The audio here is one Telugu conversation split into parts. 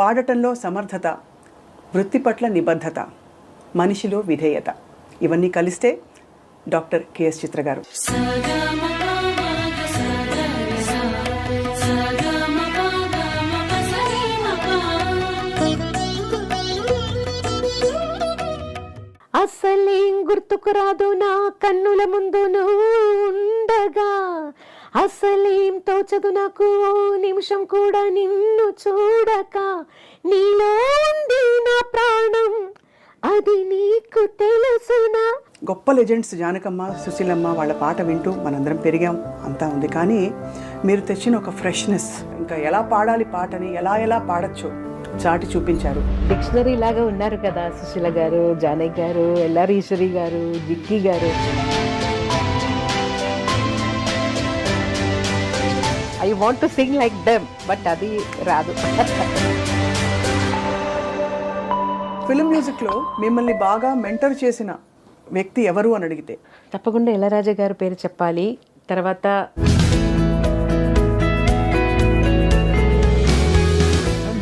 పాడటంలో సమర్థత, వృత్తి పట్ల నిబద్ధత, మనిషిలో విధేయత, ఇవన్నీ కలిస్తే డాక్టర్ కెఎస్ చిత్ర గారు. అసలేం గుర్తుకు రాదు నా కన్నుల ముందు నువ్వు ఉండగా, అసలేం తోచదు నాకు ఓ నిమిషం కూడా నిన్ను చూడక, నీలో ఉంది నా ప్రాణం అది నీకు తెలుసునా. గొప్ప లెజెండ్స్ జానకమ్మ, సుశీలమ్మ వాళ్ళ పాట వింటూ మనందరం పెరిగాం, అంతా ఉంది. కానీ మీరు తెచ్చిన ఒక ఫ్రెష్నెస్, ఇంకా ఎలా పాడాలి పాటని, ఎలా పాడచ్చు చాటి చూపించారు. డిక్షనరీ లాగా ఉన్నారు కదా సుశీల గారు, జానకి గారు, ఎల్ఆర్ ఈశ్వరి గారు, జిక్కి గారు. I want to sing like them, but అది రాదు. ఫిల్మ్ మ్యూజిక్లో మిమ్మల్ని బాగా మెంటర్ చేసిన వ్యక్తి ఎవరు అని అడిగితే తప్పకుండా ఇళయరాజా గారు పేరు చెప్పాలి. తర్వాత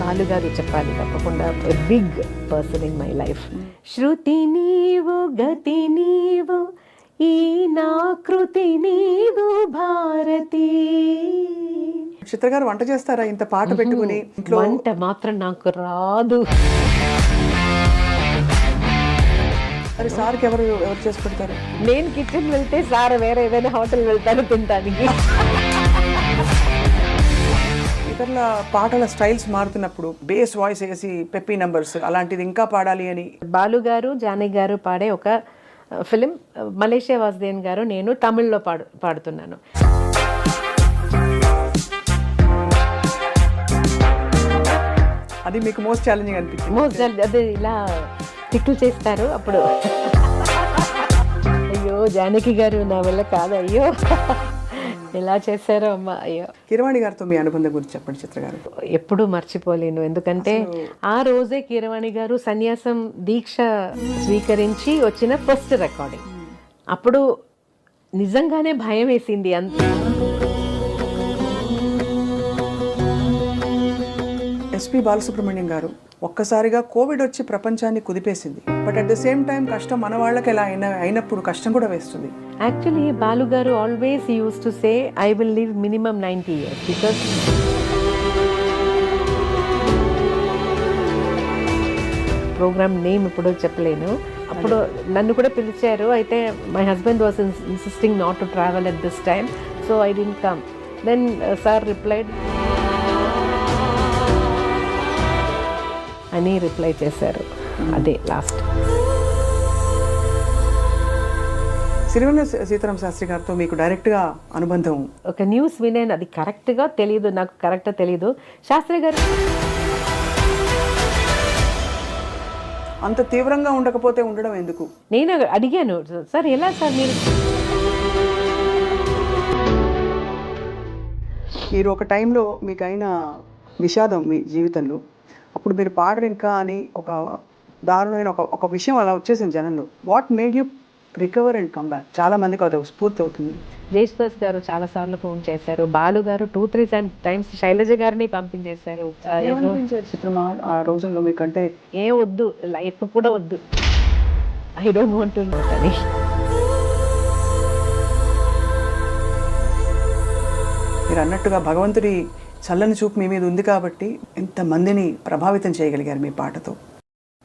బాలు గారు చెప్పాలి తప్పకుండా. Big person in my life. శృతి నీవు, గతి నీవు, ఈ నా కృతి నీవు భారతి. చిత్ర గారు వంట చేస్తారా ఇంత పాట పెట్టుకుని? వంట మాత్రం నాకు రాదు. మరి సార్కి ఎవరు చేసి పెడతారు? నేను కిచెన్ వెళ్తే సార్ వేరే ఏదైనా హోటల్ వెళ్తాను తినడానికి. ఇతరుల పాటల స్టైల్స్ మారుతున్నప్పుడు బేస్ వాయిస్ వేసి పెప్పీ నంబర్స్ అలాంటిది ఇంకా పాడాలి అని బాలు గారు, జానకి గారు పాడే ఒక ఫిలిం, మలేషియా వాసుదేవన్ గారు, నేను తమిళ్లో పాడుతున్నాను. అది మీకు మోస్ట్ ఛాలెంజింగ్ అనిపించింది? అదే ఇలా తిక్కులు చేస్తారు అప్పుడు. అయ్యో జానకి గారు నా వల్ల కాదు, అయ్యో ఎలా చేశారో అమ్మ, అయ్యో. కీరవాణి గారితో మీ అనుబంధం గురించి చెప్పండి చిత్ర గారు. ఎప్పుడూ మర్చిపోలేను, ఎందుకంటే ఆ రోజే కీరవాణి గారు సన్యాసం దీక్ష స్వీకరించి వచ్చిన ఫస్ట్ రికార్డింగ్. అప్పుడు నిజంగానే భయం వేసింది. ఎస్పి బాలసుబ్రహ్మణ్యం గారు, ఒక్కసారిగా కోవిడ్ వచ్చి ప్రపంచాన్ని కుదిపేసింది. But at the same time కష్టం మన వాళ్ళకి ఎలా అయినప్పుడు కష్టం కూడా వేస్తుంది. Actually Balu garu always use to say I will live minimum 90 years because program name ఇప్పుడు చెప్పలేను. అప్పుడు నన్ను కూడా పిలిచారు, అయితే my husband was insisting not to travel at this time, so I didn't come. Then sir replied అని రిప్లై చేశారు. అదే లాస్ట్. సిరివెన్నెల సీతారామ శాస్త్రి గారితో మీకు డైరెక్ట్గా అనుబంధం? ఒక న్యూస్ వినేను, అది కరెక్ట్గా తెలియదు, నాకు కరెక్ట్గా తెలియదు. శాస్త్రి గారు అంత తీవ్రంగా ఉండకపోతే ఉండడం ఎందుకు? నేను అడిగాను, సార్ ఎలా సార్ మీరు ఒక టైంలో మీకు అయిన విషాదం మీ జీవితంలో, అప్పుడు మీరు పాడరు ఇంకా అని ఒక దారుణమైన ఒక విషయం అలా వచ్చేసింది జనంలో. What made you recover and come back? చాలా మందికి అది స్ఫూర్తి అవుతుంది. జయసుదాస్ గారు చాలా సార్లు ఫోన్ చేశారు, బాలు గారు 2-3 times శైలజ గారిని పంపించేశారు. చిత్రమా ఆ రోజుల్లో మీకంటే ఏ వద్దు, లైఫ్ కూడా వద్దు, I don't want to know అని. మీరు అన్నట్టుగా భగవంతుడి చల్లని చూపు మీ మీద ఉంది కాబట్టి ఎంతమందిని ప్రభావితం చేయగలిగారు మీ పాటతో.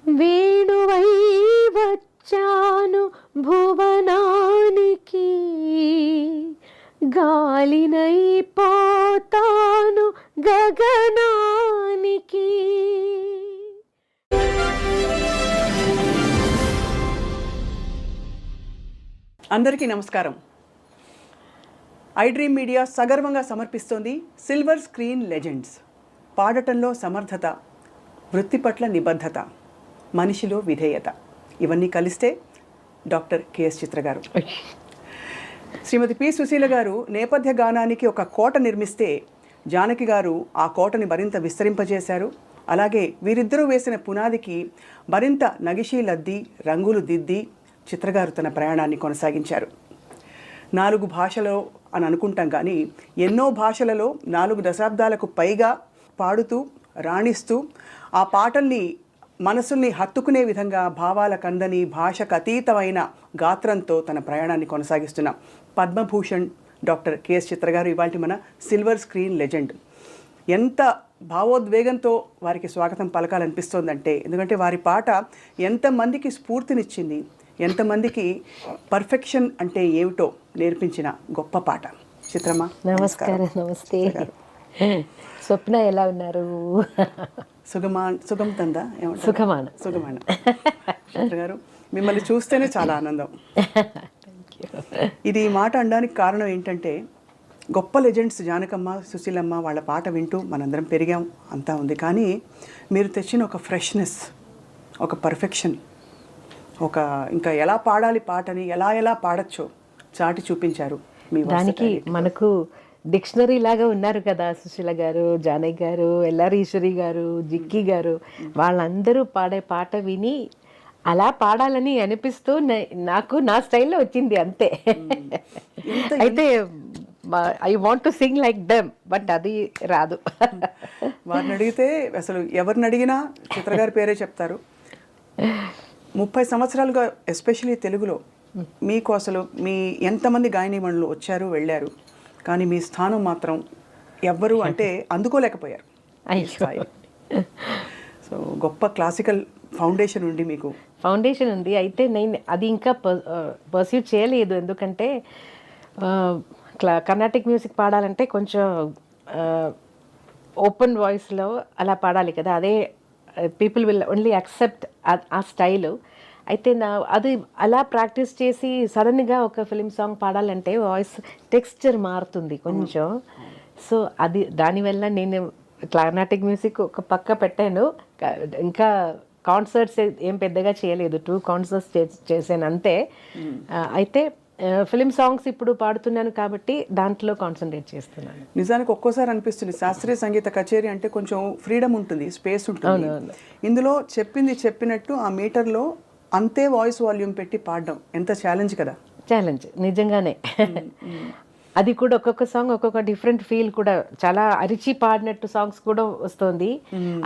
వేణువై వచ్చాను భువనానికి, గాలినై పోతాను గగనానికి. అందరికీ నమస్కారం. ఐ డ్రీమ్ మీడియా సగర్వంగా సమర్పిస్తోంది సిల్వర్ స్క్రీన్ లెజెండ్స్. పాడటంలో సమర్థత, వృత్తి పట్ల నిబద్ధత, మనిషిలో విధేయత, ఇవన్నీ కలిస్తే డాక్టర్ కెఎస్ చిత్ర గారు. శ్రీమతి పి సుశీల గారు నేపథ్య గానానికి ఒక కోట నిర్మిస్తే జానకి గారు ఆ కోటని మరింత విస్తరింపజేశారు. అలాగే వీరిద్దరూ వేసిన పునాదికి మరింత నగిషీలద్ది, రంగులు దిద్ది చిత్రగారు తన ప్రయాణాన్ని కొనసాగించారు. 4 భాషలో అని అనుకుంటాం, కానీ ఎన్నో భాషలలో 4 దశాబ్దాలకు పైగా పాడుతూ రాణిస్తూ ఆ పాటల్ని మనసుల్ని హత్తుకునే విధంగా భావాల కందని భాషకు అతీతమైన గాత్రంతో తన ప్రయాణాన్ని కొనసాగిస్తున్న పద్మభూషణ్ డాక్టర్ కెఎస్ చిత్ర గారు ఇవాళ మన సిల్వర్ స్క్రీన్ లెజెండ్. ఎంత భావోద్వేగంతో వారికి స్వాగతం పలకాలనిపిస్తోందంటే, ఎందుకంటే వారి పాట ఎంతమందికి స్ఫూర్తినిచ్చింది, ఎంతమందికి పర్ఫెక్షన్ అంటే ఏమిటో నేర్పించిన గొప్ప పాట. చిత్రమ్మ నమస్కారం. నమస్తే స్వప్న, ఎలా ఉన్నారు? సుగం తందా సుఖమాన. చిత్ర గారు, మిమ్మల్ని చూస్తేనే చాలా ఆనందం. ఇది మాట అనడానికి కారణం ఏంటంటే, గొప్ప లెజెండ్స్ జానకమ్మ, సుశీలమ్మ వాళ్ళ పాట వింటూ మనందరం పెరిగాం, అంతా ఉంది. కానీ మీరు తెచ్చిన ఒక ఫ్రెష్నెస్, ఒక పర్ఫెక్షన్, ఒక ఇంకా ఎలా పాడాలి పాటని ఎలా పాడచ్చో చాటి చూపించారు. మీ దానికి మనకు డిక్షనరీ లాగా ఉన్నారు కదా సుశీల గారు, జానకి గారు, ఎల్ఆర్ ఈశ్వరి గారు, జిక్కి గారు. వాళ్ళందరూ పాడే పాట విని అలా పాడాలని అనిపిస్తూ నాకు నా స్టైల్లో వచ్చింది అంతే. అయితే I want to sing like them, but అది రాదు. వారిని అడిగితే అసలు ఎవరిని అడిగినా చిత్రగారి పేరే చెప్తారు. 30 సంవత్సరాలుగా ఎస్పెషలీ తెలుగులో మీకు అసలు ఎంతమంది గాయనీమణులు వచ్చారు వెళ్ళారు, కానీ మీ స్థానం మాత్రం ఎవ్వరు అంటే అందుకోలేకపోయారు. సో గొప్ప క్లాసికల్ ఫౌండేషన్ ఉంది మీకు. ఫౌండేషన్ ఉంది, అయితే నేను అది ఇంకా పర్స్యూ చేయలేదు. ఎందుకంటే కర్ణాటిక్ మ్యూజిక్ పాడాలంటే కొంచెం ఓపెన్ వాయిస్లో అలా పాడాలి కదా, అదే పీపుల్ విల్ ఓన్లీ యాక్సెప్ట్ ఆ స్టైలు. అయితే అది అలా ప్రాక్టీస్ చేసి సడన్గా ఒక ఫిలిం సాంగ్ పాడాలంటే వాయిస్ టెక్స్చర్ మారుతుంది కొంచెం. సో అది దానివల్ల నేను కర్ణాటిక్ మ్యూజిక్ ఒక పక్క పెట్టాను. ఇంకా కాన్సర్ట్స్ ఏం పెద్దగా చేయలేదు, 2 కాన్సర్ట్స్ చేశాను అంతే. అయితే ఫిలిం సాంగ్స్ ఇప్పుడు పాడుతున్నాను కాబట్టి దాంట్లో కాన్సన్ట్రేట్ చేస్తున్నాను. నిజానికి ఒక్కోసారి అనిపిస్తుంది శాస్త్రీయ సంగీత కచేరీ అంటే కొంచెం ఫ్రీడమ్ ఉంటుంది, స్పేస్ ఉంటుంది. ఇందులో చెప్పినట్టు ఆ మీటర్లో అంతే వాయిస్ వాల్యూమ్ పెట్టి పాడడం ఎంత ఛాలెంజ్ కదా. ఛాలెంజ్ నిజంగానే. అది కూడా ఒక్కొక్క సాంగ్ ఒక్కొక్క డిఫరెంట్ ఫీల్ కూడా, చాలా అరిచి పాడినట్టు సాంగ్స్ కూడా వస్తుంది,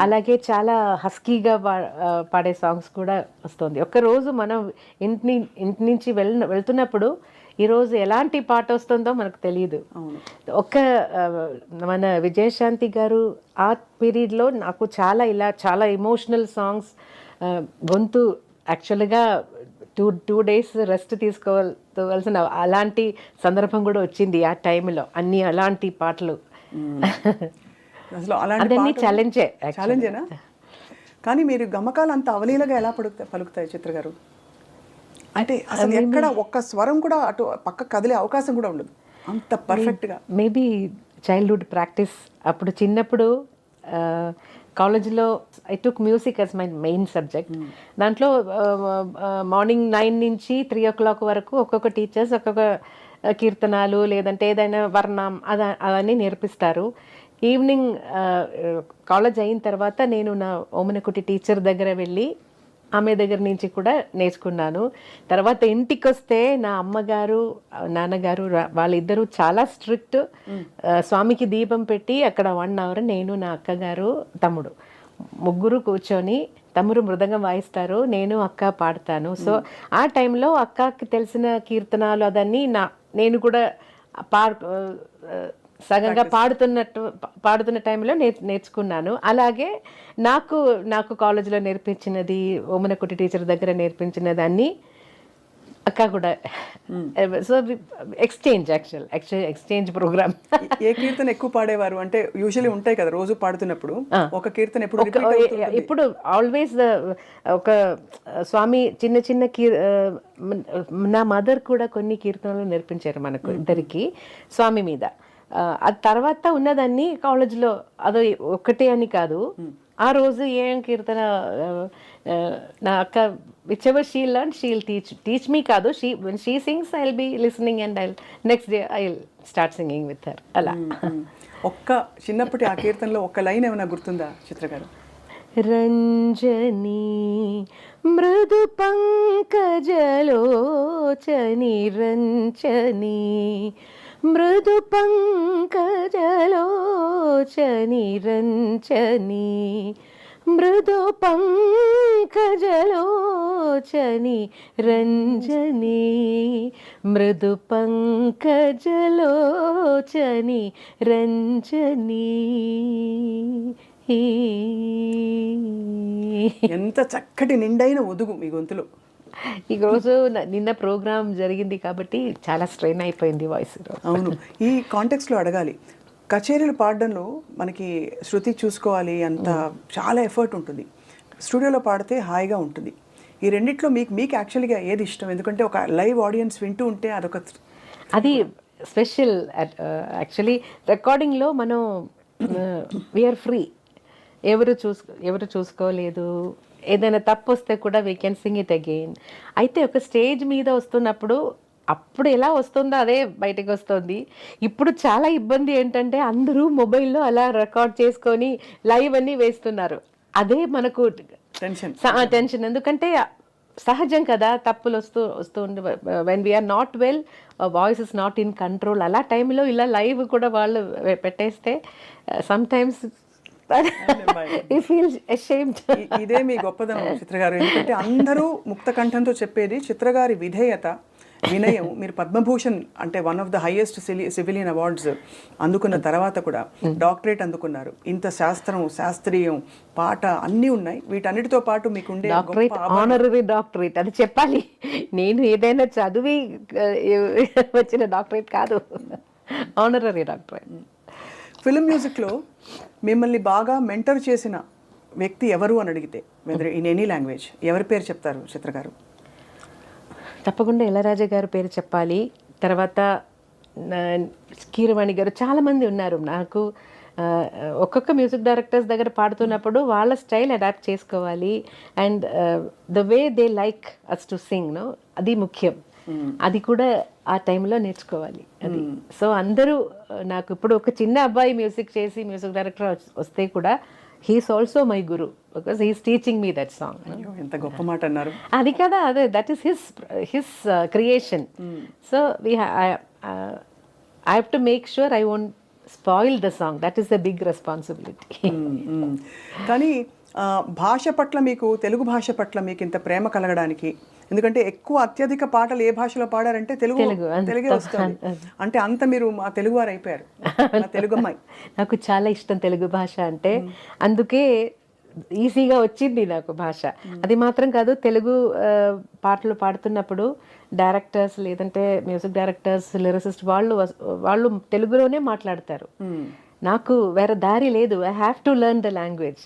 అలాగే చాలా హస్కీగా పాడే సాంగ్స్ కూడా వస్తుంది. ఒక్కరోజు మనం ఇంటి నుంచి వెళ్తున్నప్పుడు ఈరోజు ఎలాంటి పాట వస్తుందో మనకు తెలియదు. మన విజయశాంతి గారు ఆ పీరియడ్లో నాకు చాలా ఎమోషనల్ సాంగ్స్, గొంతు యాక్చువల్గా 2 days రెస్ట్ తీసుకోవాల్సిన అలాంటి సందర్భం కూడా వచ్చింది ఆ టైంలో. అలాంటి పాటలు అసలు అదన్నీ ఛాలెంజేనా? కానీ మీరు గమకాలు అంత అవలీలగా ఎలా పలుకుతాయి చిత్ర గారు? అంటే అసలు ఎక్కడ ఒక్క స్వరం కూడా అటు పక్క కదిలే అవకాశం కూడా ఉండదు, అంత పర్ఫెక్ట్గా. Maybe childhood practice. అప్పుడు చిన్నప్పుడు కాలేజ్లో I took music as my main subject. దాంట్లో మార్నింగ్ 9 నుంచి 3 o'clock వరకు ఒక్కొక్క టీచర్స్ ఒక్కొక్క కీర్తనాలు లేదంటే ఏదైనా వర్ణం అవన్నీ నేర్పిస్తారు. ఈవినింగ్ కాలేజ్ అయిన తర్వాత నేను నా ఓమనకుటి టీచర్ దగ్గర వెళ్ళి ఆమె దగ్గర నుంచి కూడా నేర్చుకున్నాను. తర్వాత ఇంటికి వస్తే నా అమ్మగారు నాన్నగారు వాళ్ళిద్దరూ చాలా స్ట్రిక్ట్. స్వామికి దీపం పెట్టి అక్కడ 1 hour నేను నా అక్కగారు తమ్ముడు ముగ్గురు కూర్చొని, తమ్ముడు మృదంగం వాయిస్తారు, నేను అక్క పాడతాను. సో ఆ టైంలో అక్కకి తెలిసిన కీర్తనాలు అదన్నీ నేను కూడా సగంగా పాడుతున్న టైంలో నేర్చుకున్నాను. అలాగే నాకు కాలేజీలో నేర్పించినది, ఓమనకుటి టీచర్ దగ్గర నేర్పించినది అన్నీ అక్క కూడా. So exchange program. ఏ కీర్తన ఎక్కువ పాడేవారు అంటే? యూజువల్లీ ఉంటాయి కదా రోజు పాడుతున్నప్పుడు ఒక కీర్తన ఇప్పుడు ఆల్వేస్ ఒక స్వామి చిన్న నా మదర్ కూడా కొన్ని కీర్తనలు నేర్పించారు మనకు ఇద్దరికి స్వామి మీద. అది తర్వాత ఉన్నదాన్ని కాలేజ్లో అదో ఒక్కటే అని కాదు, ఆ రోజు ఏం కీర్తన నా అక్క whichever she learned she'll teach me కాదు, when she sings I'll be listening and next day I'll start singing with her. అలా ఒక్క చిన్నప్పటి ఆ కీర్తనలో ఒక్క లైన్ ఏమైనా గుర్తుందా చిత్ర గారు? రంజని మృదు పంకజలోచని రంజని మృదు పంకజలోచని రంజని మృదు పంకజలోచని రంజని మృదు పంకజలోచని రంజని. ఎంత చక్కటి నిండైన ఒదుగు మీ గొంతులో. ఈరోజు నిన్న ప్రోగ్రామ్ జరిగింది కాబట్టి చాలా స్ట్రెయిన్ అయిపోయింది వాయిస్. అవును, ఈ కాంటెక్స్లో అడగాలి, కచేరీలు పాడడంలో మనకి శృతి చూసుకోవాలి, అంత చాలా ఎఫర్ట్ ఉంటుంది. స్టూడియోలో పాడితే హాయిగా ఉంటుంది. ఈ రెండిట్లో మీకు యాక్చువల్గా ఏది ఇష్టం? ఎందుకంటే ఒక లైవ్ ఆడియన్స్ వింటూ ఉంటే అది స్పెషల్. యాక్చువల్లీ రికార్డింగ్లో మనం వీఆర్ ఫ్రీ, ఎవరు చూసుకోలేదు. ఏదైనా తప్పు వస్తే కూడా we can sing it again. అయితే ఒక స్టేజ్ మీద వస్తున్నప్పుడు అప్పుడు ఎలా వస్తుందో అదే బయటకు వస్తుంది. ఇప్పుడు చాలా ఇబ్బంది ఏంటంటే అందరూ మొబైల్లో అలా రికార్డ్ చేసుకొని లైవ్ అన్నీ వేస్తున్నారు. అదే మనకు టెన్షన్. ఎందుకంటే సహజం కదా, తప్పులు వస్తూ ఉండి when we're not well, voice is not in control. అలా టైంలో ఇలా లైవ్ కూడా వాళ్ళు పెట్టేస్తే సమ్ టైమ్స్ ఇదే మీ గొప్పదనం చిత్ర గారు. ఎందుకంటే అందరూ ముక్త కంఠంతో చెప్పేది చిత్ర గారి విధేయత, వినయం. మీరు పద్మభూషణ్ అంటే one of the highest civilian awards అందుకున్న తర్వాత కూడా డాక్టరేట్ అందుకున్నారు. ఇంత శాస్త్రీయం పాట అన్నీ ఉన్నాయి. వీటన్నిటితో పాటు మీకు ఉండే ఆనరరీ డాక్టరేట్ అది చెప్పాలి. నేను ఏదైనా చదివి వచ్చిన డాక్టరేట్ కాదు, ఆనరరీ డాక్టరేట్. ఫిల్మ్ మ్యూజిక్లో మిమ్మల్ని బాగా మెంటర్ చేసిన వ్యక్తి ఎవరు అని అడిగితే, వెదర్ ఇన్ ఎనీ లాంగ్వేజ్, ఎవరి పేరు చెప్తారు చిత్ర గారు? తప్పకుండా ఇళయరాజా గారి పేరు చెప్పాలి. తర్వాత కీరవాణి గారు, చాలామంది ఉన్నారు. నాకు ఒక్కొక్క మ్యూజిక్ డైరెక్టర్స్ దగ్గర పాడుతున్నప్పుడు వాళ్ళ స్టైల్ అడాప్ట్ చేసుకోవాలి. And the way they like us to sing no, అది ముఖ్యం. అది కూడా ఆ టైంలో నేర్చుకోవాలి. అది సో అందరూ నాకు ఇప్పుడు ఒక చిన్న అబ్బాయి మ్యూజిక్ చేసి మ్యూజిక్ డైరెక్టర్ వస్తే కూడా he's also my guru, because he's teaching me that song. ఎంత గొప్ప మాట అన్నారు. అది కదా, అదే that is his creation. So I have to make sure I won't spoil the song. That is the big responsibility. కానీ భాష పట్ల మీకు, తెలుగు భాష పట్ల మీకు ఇంత ప్రేమ కలగడానికి, ఎందుకంటే ఎక్కువ అత్యధిక పాటలు ఏ భాషలో పాడారంటే తెలుగే వస్తుంది. అంటే అంత మీరు మా తెలుగు వారు అయిపోయారు, తెలుగు అమ్మాయి. నాకు చాలా ఇష్టం తెలుగు భాష అంటే, అందుకే ఈజీగా వచ్చింది నాకు భాష. అది మాత్రం కాదు, తెలుగు పాటలు పాడుతున్నప్పుడు డైరెక్టర్స్ లేదంటే మ్యూజిక్ డైరెక్టర్స్, లిరిసిస్ట్ వాళ్ళు తెలుగులోనే మాట్లాడతారు. నాకు వేరే దారి లేదు, I have to learn the language.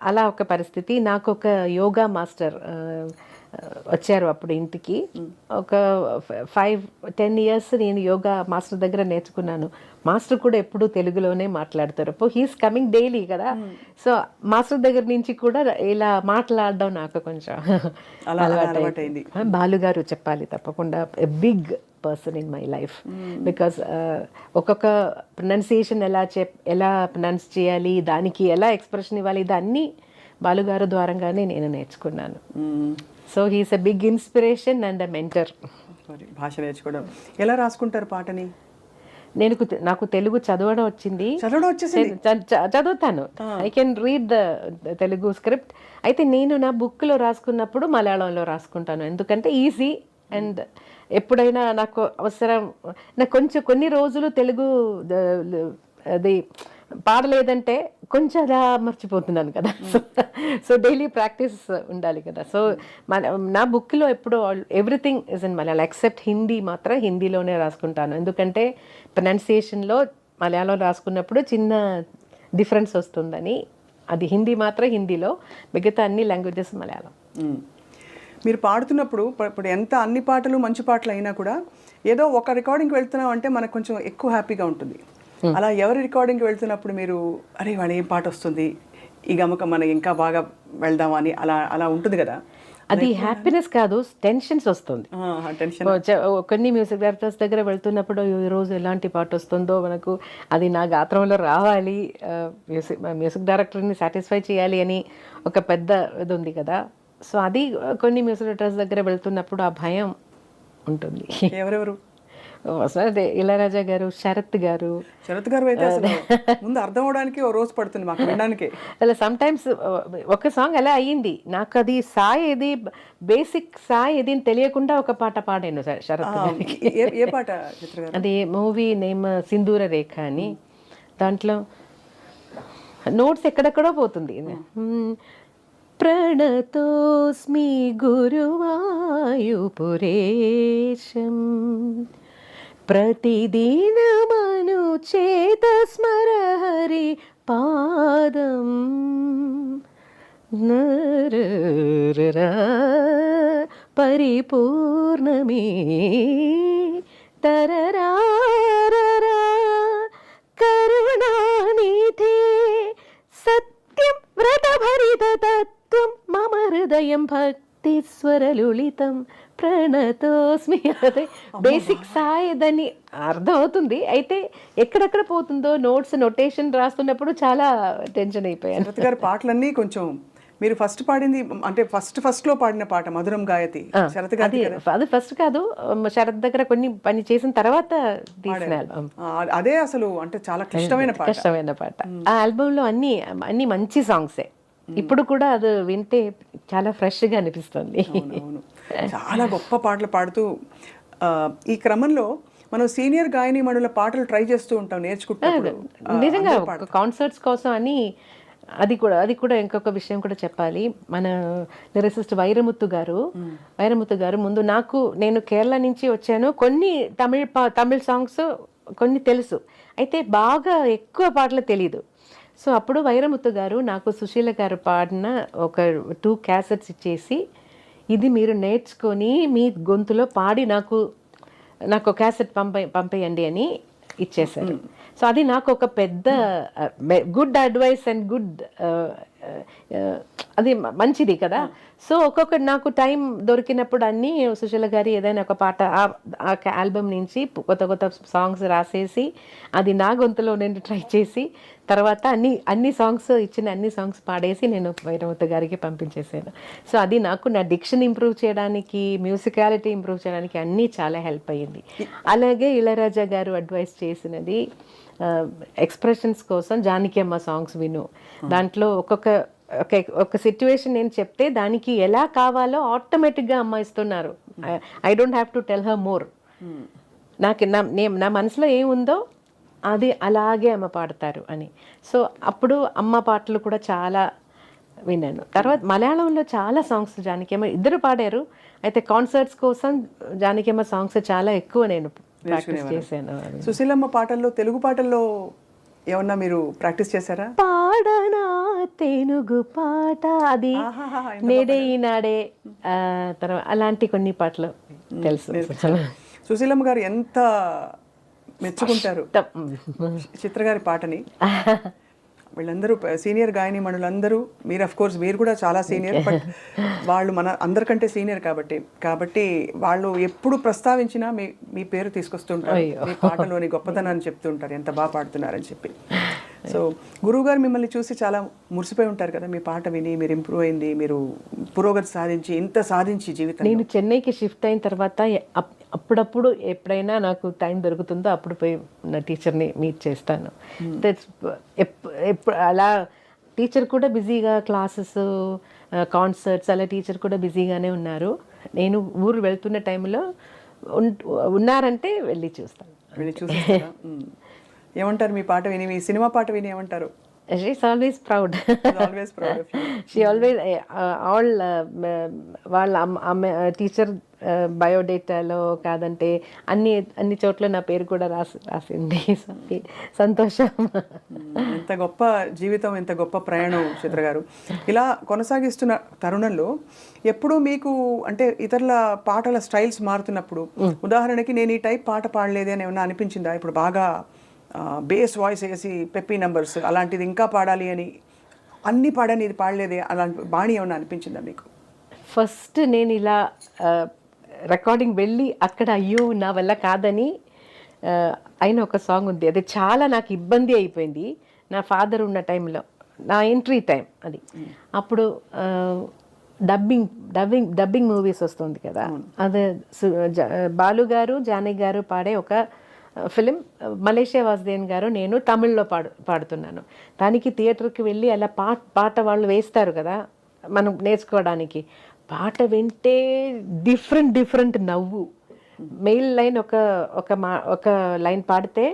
అలా ఒక పరిస్థితి. నాకు ఒక యోగా మాస్టర్ వచ్చారు అప్పుడు ఇంటికి. ఒక 5-10 years నేను యోగా మాస్టర్ దగ్గర నేర్చుకున్నాను. మాస్టర్ కూడా ఎప్పుడు తెలుగులోనే మాట్లాడతారు. హీస్ కమింగ్ డైలీ కదా, సో మాస్టర్ దగ్గర నుంచి కూడా ఇలా మాట్లాడడం నాకు కొంచెం అలవాటైంది. బాలుగారు చెప్పాలి తప్పకుండా, big person in my life. Because ఒక్కొక్క ప్రొనౌన్సియేషన్ ఎలా ప్రొనౌన్స్ చేయాలి, దానికి ఎలా ఎక్స్ప్రెషన్ ఇవ్వాలి, ఇదన్నీ బాలుగారు ద్వారంగానే నేను నేర్చుకున్నాను. So he's a big inspiration and a mentor. భాష నేర్చుకోవడం ఎలా రాసుకుంటారు పాటని? నాకు తెలుగు చదవడం వచ్చింది, చదువుతాను. I can read the Telugu script. అయితే నేను నా బుక్లో రాసుకున్నప్పుడు మలయాళంలో రాసుకుంటాను, ఎందుకంటే ఈజీ. అండ్ ఎప్పుడైనా నాకు అవసరం, నాకు కొన్ని రోజులు తెలుగు అది పాడలేదంటే కొంచెం అలా మర్చిపోతున్నాను కదా. సో డైలీ ప్రాక్టీస్ ఉండాలి కదా. సో నా బుక్లో ఎప్పుడు everything is in Malayalam except Hindi. మాత్రం హిందీలోనే రాసుకుంటాను, ఎందుకంటే ప్రొనౌన్సియేషన్లో మలయాళం రాసుకున్నప్పుడు చిన్న డిఫరెన్స్ వస్తుందని. అది హిందీ మాత్రం హిందీలో, మిగతా అన్ని లాంగ్వేజెస్ మలయాళం. మీరు పాడుతున్నప్పుడు ఇప్పుడు ఎంత అన్ని పాటలు మంచి పాటలు అయినా కూడా ఏదో ఒక రికార్డింగ్కి వెళ్తున్నాం అంటే మనకు కొంచెం ఎక్కువ హ్యాపీగా ఉంటుంది. అలా ఎవరి రికార్డింగ్కి వెళ్తున్నప్పుడు మీరు అరే వాళ్ళు ఏం పాట వస్తుంది, ఈ గమకం మనకి ఇంకా బాగా వెళ్దామని అలా ఉంటుంది కదా? అది హ్యాపీనెస్ కాదు, టెన్షన్స్ వస్తుంది. కొన్ని మ్యూజిక్ డైరెక్టర్స్ దగ్గర వెళ్తున్నప్పుడు ఈరోజు ఎలాంటి పాట వస్తుందో మనకు, అది నా గాత్రంలో రావాలి, మ్యూజిక్ డైరెక్టర్ని సాటిస్ఫై చేయాలి అని ఒక పెద్ద ఇది ఉంది కదా. సో అది కొన్ని మ్యూజిక్ డైరెక్టర్స్ దగ్గర వెళ్తున్నప్పుడు ఆ భయం ఉంటుంది. ఎవరెవరు? అదే ఇళయరాజా గారు, శరత్ గారు. శరత్ గారు అయితే అసలు ముందు అర్థం అవడానికి ఓ రోజు పడుతుంది మాకు వినడానికి. అలా సమ్ టైమ్స్ ఒక సాంగ్ అలా అయ్యింది, నాకు అది సాయి ఏది బేసిక్ సాయి ఏది అని తెలియకుండా ఒక పాట పాడాను శరత్ గారికి. ఏ పాట చిత్ర గారు? అది మూవీ నేమ్ సింధూర రేఖ అని. దాంట్లో నోట్స్ ఎక్కడెక్కడో పోతుంది. ప్రణతోస్మి గురువాయుపురేశం ప్రతిదినమను చేత స్మర హరి పాదం పరిపూర్ణమే తరరారరా కరుణానిధే సత్యం వ్రతభరిత తత్వం మమ హృదయం భక్తి స్వరలులితం ప్రణతోస్మి. అదే బేసిక్ సాయి దాన్ని అర్థం అవుతుంది, అయితే ఎక్కడెక్కడ పోతుందో నోట్స్ నొటేషన్ రాస్తున్నప్పుడు చాలా టెన్షన్ అయిపోయాను. శరత్ గారి పాటలన్నీ కొంచెం మీరు ఫస్ట్ పాడింది అంటే ఫస్ట్ లో పాడిన పాట మధురం గాయతి శరత్ గారి అది ఫస్ట్ కాదు, శరత్ దగ్గర కొన్ని పని చేసిన తర్వాత తీసిన ఆల్బమ్. అదే అసలు అంటే చాలా క్లిష్టమైన పాట. ఆ ఆల్బమ్ లో అన్ని మంచి సాంగ్సే. ఇప్పుడు కూడా అది వింటే చాలా ఫ్రెష్ గా అనిపిస్తుంది. చాలా గొప్ప పాటలు పాడుతూ ఈ క్రమంలో మనం సీనియర్ గాయని మణుల పాటలు ట్రై చేస్తూ ఉంటాం నేర్చుకుంటున్నప్పుడు. నిజంగా కాన్సర్ట్స్ కోసం అని అది కూడా ఇంకొక విషయం కూడా చెప్పాలి. మన లిరిసిస్ట్ వైరముత్తు గారు ముందు నేను కేరళ నుంచి వచ్చాను, కొన్ని తమిళ సాంగ్స్ కొన్ని తెలుసు, అయితే బాగా ఎక్కువ పాటలు తెలీదు. సో అప్పుడు వైరముత్తు గారు నాకు సుశీల గారు పాడిన ఒక 2 క్యాసెట్స్ ఇచ్చేసి, ఇది మీరు నేర్చుకొని మీ గొంతులో పాడి నాకు క్యాసెట్ పంపేయండి అని ఇచ్చేశారు. సో అది నాకు ఒక పెద్ద గుడ్ అడ్వైస్ అండ్ గుడ్ అది మంచిది కదా. సో ఒక్కొక్కటి నాకు టైం దొరికినప్పుడు అన్నీ సుశీల గారి ఏదైనా ఒక పాట ఆ ఆల్బమ్ నుంచి కొత్త సాంగ్స్ రాసేసి అది నా గొంతులో నేను ట్రై చేసి తర్వాత అన్ని సాంగ్స్ పాడేసి నేను వైరముత్తు గారికి పంపించేసాను. సో అది నాకు నా డిక్షన్ ఇంప్రూవ్ చేయడానికి, మ్యూజికాలిటీ ఇంప్రూవ్ చేయడానికి అన్నీ చాలా హెల్ప్ అయ్యింది. అలాగే ఇళయరాజా గారు అడ్వైస్ చేసినది ఎక్స్ప్రెషన్స్ కోసం జానకి అమ్మ సాంగ్స్ విను, దాంట్లో ఒక సిచ్యువేషన్ నేను చెప్తే దానికి ఎలా కావాలో ఆటోమేటిక్గా అమ్మ ఇస్తున్నారు. I don't have to tell her more. నాకు నా మనసులో ఏముందో అది అలాగే అమ్మ పాడతారు అని. సో అప్పుడు అమ్మ పాటలు కూడా చాలా విన్నాను. తర్వాత మలయాళంలో చాలా సాంగ్స్ జానకి అమ్మ ఇద్దరు పాడారు, అయితే కాన్సర్ట్స్ కోసం జానకి అమ్మ సాంగ్స్ చాలా ఎక్కువ నేను ప్రాక్టీస్ చేశాను. సుశీలమ్మ పాటల్లో తెలుగు పాటల్లో ఏమన్నా మీరు ప్రాక్టీస్ చేశారా? పాడనా తెలుగు పాట, అది నేడే ఈనాడే, తర్వాత అలాంటి కొన్ని పాటలు తెలుసు. సుశీలమ్మ గారు ఎంత మెచ్చుకుంటారు చిత్ర గారి పాటని. వీళ్ళందరూ సీనియర్ గాయని మణులందరూ, మీరు అఫ్ కోర్స్ మీరు కూడా చాలా సీనియర్, బట్ వాళ్ళు మన అందరికంటే సీనియర్ కాబట్టి వాళ్ళు ఎప్పుడు ప్రస్తావించినా మీ పేరు తీసుకొస్తుంటారు, మీ పాటలోని గొప్పతనాన్ని చెప్తుంటారు, ఎంత బాగా పాడుతున్నారని చెప్పి. సో గురువు గారు మిమ్మల్ని చూసి చాలా మురిసిపోయి ఉంటారు కదా, మీ పాట విని మీరు ఇంప్రూవ్ అయింది, మీరు పురోగతి సాధించి జీవితం. నేను చెన్నైకి షిఫ్ట్ అయిన తర్వాత అప్పుడప్పుడు ఎప్పుడైనా నాకు టైం దొరుకుతుందో అప్పుడు పోయి నా టీచర్ని మీట్ చేస్తాను. ఎప్పుడు అలా టీచర్ కూడా బిజీగా క్లాసెస్, కాన్సర్ట్స్ అలా టీచర్ కూడా బిజీగానే ఉన్నారు. నేను ఊరు వెళ్తున్న టైంలో ఉన్నారంటే వెళ్ళి చూస్తాను. ఏమంటారు మీ పాట విని, మీ సినిమా పాట విని ఏమంటారు? She's always proud. Always proud of you. She always all వాళ్ళ టీచర్ బయోడేటాలో కాదంటే అన్ని చోట్ల నా పేరు కూడా రాసింది. సంతోషం. ఎంత గొప్ప జీవితం, ఎంత గొప్ప ప్రయాణం చిత్ర గారు. ఇలా కొనసాగిస్తున్న తరుణంలో ఎప్పుడు మీకు అంటే ఇతరుల పాటల స్టైల్స్ మారుతున్నప్పుడు, ఉదాహరణకి నేను ఈ టైప్ పాట పాడలేదే అని ఏమన్నా అనిపించిందా? ఇప్పుడు బాగా బేస్ వాయిస్ వేసి పెప్పీ నెంబర్స్ అలాంటిది ఇంకా పాడాలి అని అన్నీ పాడని ఇది పాడలేదే అలాంటి బాణి ఏమన్నా అనిపించిందా మీకు? ఫస్ట్ నేను ఇలా రికార్డింగ్ వెళ్ళి అక్కడ అయ్యో నా వల్ల కాదని అయిన ఒక సాంగ్ ఉంది, అది చాలా నాకు ఇబ్బంది అయిపోయింది. నా ఫాదర్ ఉన్న టైంలో, నా ఎంట్రీ టైం అది. అప్పుడు డబ్బింగ్ మూవీస్ వస్తుంది కదా, అదే బాలు గారు జానకి గారు పాడే ఒక ఫిలిం, మలేషియా వాసుదేవన్ గారు నేను తమిళ్లో పాడుతున్నాను. దానికి థియేటర్కి వెళ్ళి అలా పాట వాళ్ళు వేస్తారు కదా మనం నేర్చుకోవడానికి. పాట వింటే డిఫరెంట్ నవ్వు. మెయిల్ లైన్ ఒక లైన్ పాడితే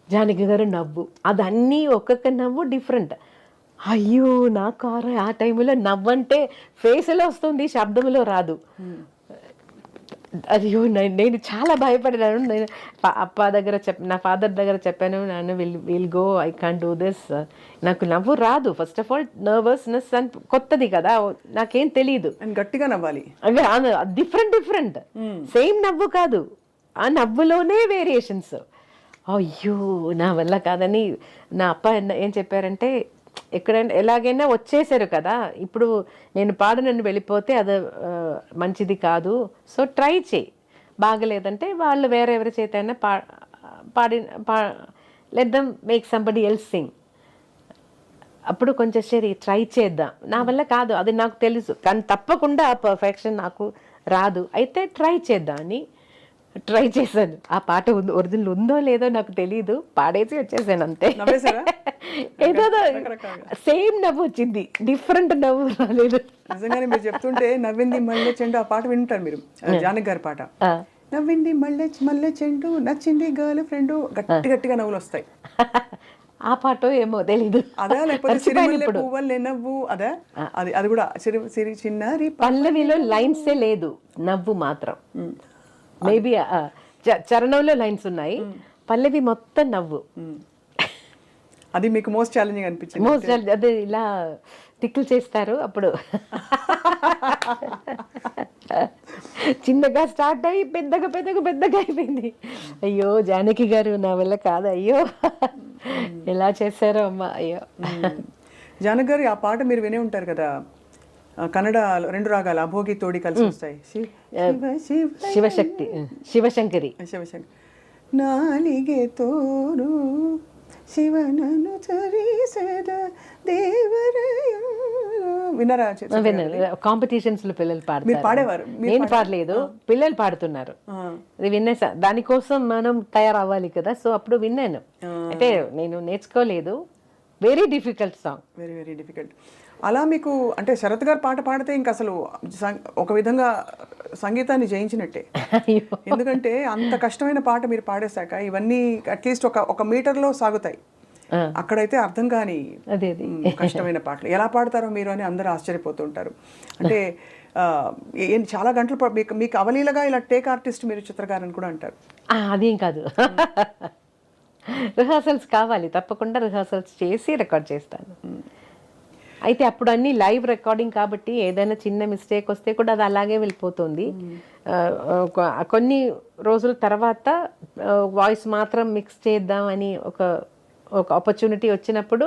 జానకి గారు నవ్వు, అదన్నీ ఒక్కొక్క నవ్వు డిఫరెంట్. అయ్యో నాకు ఆ టైంలో నవ్వంటే ఫేస్లో వస్తుంది, శబ్దంలో రాదు. అయ్యో నేను చాలా భయపడినాను. నేను అప్ప దగ్గర నా ఫాదర్ దగ్గర చెప్పాను, నన్ను will go, I can't do this. నాకు నవ్వు రాదు. ఫస్ట్ ఆఫ్ ఆల్ నర్వస్నెస్ అని కొత్తది కదా, నాకేం తెలియదు. గట్టిగా నవ్వాలి, డిఫరెంట్ సేమ్ నవ్వు కాదు, ఆ నవ్వులోనే వేరియేషన్స్. అయ్యో నా వల్ల కాదని నా అప్ప ఏం చెప్పారంటే, ఎక్కడైనా ఎలాగైనా వచ్చేసారు కదా, ఇప్పుడు నేను పాడనని వెళ్ళిపోతే అది మంచిది కాదు, సో ట్రై చేయి, బాగలేదంటే వాళ్ళు వేరెవరి చేత అయినా let them make somebody else Singh. అప్పుడు కొంచెం సరే ట్రై చేద్దాం, నా వల్ల కాదు అది నాకు తెలుసు, కానీ తప్పకుండా ఆ పర్ఫెక్షన్ నాకు రాదు, అయితే ట్రై చేద్దాం అని ట్రై చేశాను. ఆ పాట ఒరిజినల్ ఉందో లేదో నాకు తెలియదు, పాడేసి వచ్చేసాను అంతే. ఏదో సేమ్ నవ్వు వచ్చింది, డిఫరెంట్ నవ్వు రాలేదు. నిజంగానే మీరు చెప్తుంటే నవ్వింది మల్లె చెండు ఆ పాట వింటారు మీరు, జానకి గారి పాట. నవ్వింది మల్లె చెండు, నచ్చింది గర్ల్ ఫ్రెండ్, గట్టిగా నవ్వులు వస్తాయి. ఆ పాట ఏమో తెలీదు. అదా లేకపోతే సిరిమల్లె పువ్వులే నవ్వు, అదా? అది కూడా సిరి చిన్నారి. పల్లవిలో లైన్సే లేదు, నవ్వు మాత్రం. మేబీ చరణంలో లైన్స్ ఉన్నాయి, పల్లవి మొత్తం నవ్వు. అది మీకు మోస్ట్ ఛాలెంజింగ్ అనిపించింది? మోస్ట్ అదే ఇలా టిక్కులు చేస్తారు అప్పుడు. చిన్నగా స్టార్ట్ అయ్యి పెద్దగా అయిపోయింది. అయ్యో జానకి గారు నా వల్ల కాదు, అయ్యో ఎలా చేశారో అమ్మ, అయ్యో. జానకి గారు ఆ పాట మీరు వినే ఉంటారు కదా, కన్నడ 2 రాగాలు అభోగి తోడి కలిసి వస్తాయి, శివశంకరి. నాలిగే తోరు శివనను చరిసద దేవరయ. విన్నారా? కాంపిటీషన్స్ లో పిల్లలు పాడతారు, పాడేవారు, నేను పాడలేదు, పిల్లలు పాడుతున్నారు. అది విన్నా, దానికోసం మనం తయారవ్వాలి కదా, సో అప్పుడు విన్నాను. అంటే నేను నేర్చుకోలేదు, very difficult song, very difficult. అలా మీకు అంటే శరత్ గారు పాట పాడితే ఇంకా అసలు ఒక విధంగా సంగీతాన్ని జయించినట్టే. ఎందుకంటే అంత కష్టమైన పాట మీరు పాడేశాక ఇవన్నీ అట్లీస్ట్ ఒక మీటర్లో సాగుతాయి, అక్కడైతే అర్థం కాని కష్టమైన పాటలు ఎలా పాడతారో మీరు అని అందరూ ఆశ్చర్యపోతుంటారు. అంటే చాలా గంటలు మీకు అవలీలగా ఇలా టేక్ ఆర్టిస్ట్ మీరు చిత్రకారు అని కూడా అంటారు. అదేం కాదు, రిహార్సల్స్ కావాలి, తప్పకుండా రిహార్సల్స్ చేసి రికార్డ్ చేస్తాను. అయితే అప్పుడు అన్ని లైవ్ రికార్డింగ్ కాబట్టి ఏదైనా చిన్న మిస్టేక్ వస్తే కూడా అది అలాగే వెళ్ళిపోతుంది. కొన్ని రోజుల తర్వాత వాయిస్ మాత్రం మిక్స్ చేద్దామని ఒక ఆపర్చునిటీ వచ్చినప్పుడు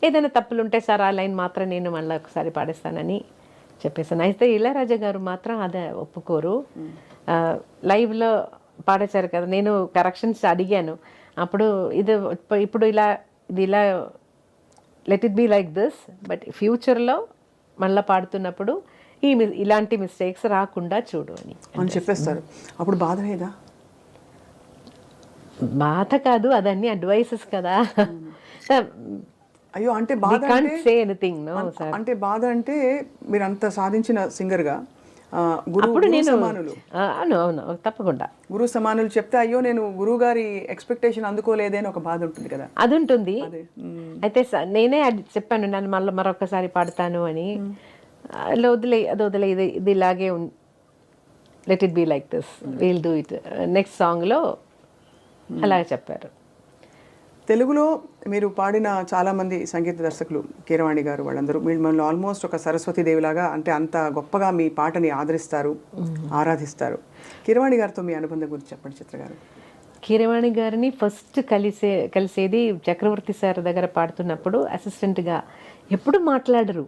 ఏదైనా తప్పులు ఉంటే సార్ ఆ లైన్ మాత్రం నేను మళ్ళీ ఒకసారి పాడేస్తానని చెప్పేసాను. అయితే ఇళయరాజా గారు మాత్రం అదే ఒప్పుకోరు. లైవ్లో పాడేశారు కదా, నేను కరెక్షన్స్ అడిగాను. అప్పుడు ఇప్పుడు ఇలా let it be like this, but ఫ్యూచర్లో మళ్ళీ పాడుతున్నప్పుడు ఇలాంటి మిస్టేక్స్ రాకుండా చూడు అని చెప్పేస్తారు. అప్పుడు బాధ లేదా? బాధ కాదు, అదన్నీ అడ్వైసెస్ కదా. అయ్యో అంటే బాధ అంటే బాధ అంటే మీరు అంత సాధించిన సింగర్గా గురువు సమానులు, అవును తప్పకుండా గురువు సమానులు చెప్తే అయ్యో నేను గురువు గారి ఎక్స్పెక్టేషన్ అందుకోలేదే అని ఒక బాధ ఉంటుంది కదా. అది ఉంటుంది. అయితే నేనే చెప్పాను, నన్ను మళ్ళీ మరొకసారి పాడతాను అని. వదిలే ఇది ఇలాగే let it be like this, will do it next సాంగ్లో అలాగే చెప్పారు. తెలుగులో మీరు పాడిన చాలామంది సంగీత దర్శకులు, కీరవాణి గారు, వాళ్ళందరూ మిమ్మల్ని ఆల్మోస్ట్ ఒక సరస్వతీదేవిలాగా అంటే అంత గొప్పగా మీ పాటని ఆదరిస్తారు, ఆరాధిస్తారు. కీరవాణి గారితో మీ అనుబంధం గురించి చెప్పండి చిత్ర గారు. కీరవాణి గారిని ఫస్ట్ కలిసేది చక్రవర్తి సార్ దగ్గర పాడుతున్నప్పుడు. అసిస్టెంట్గా ఎప్పుడు మాట్లాడరు,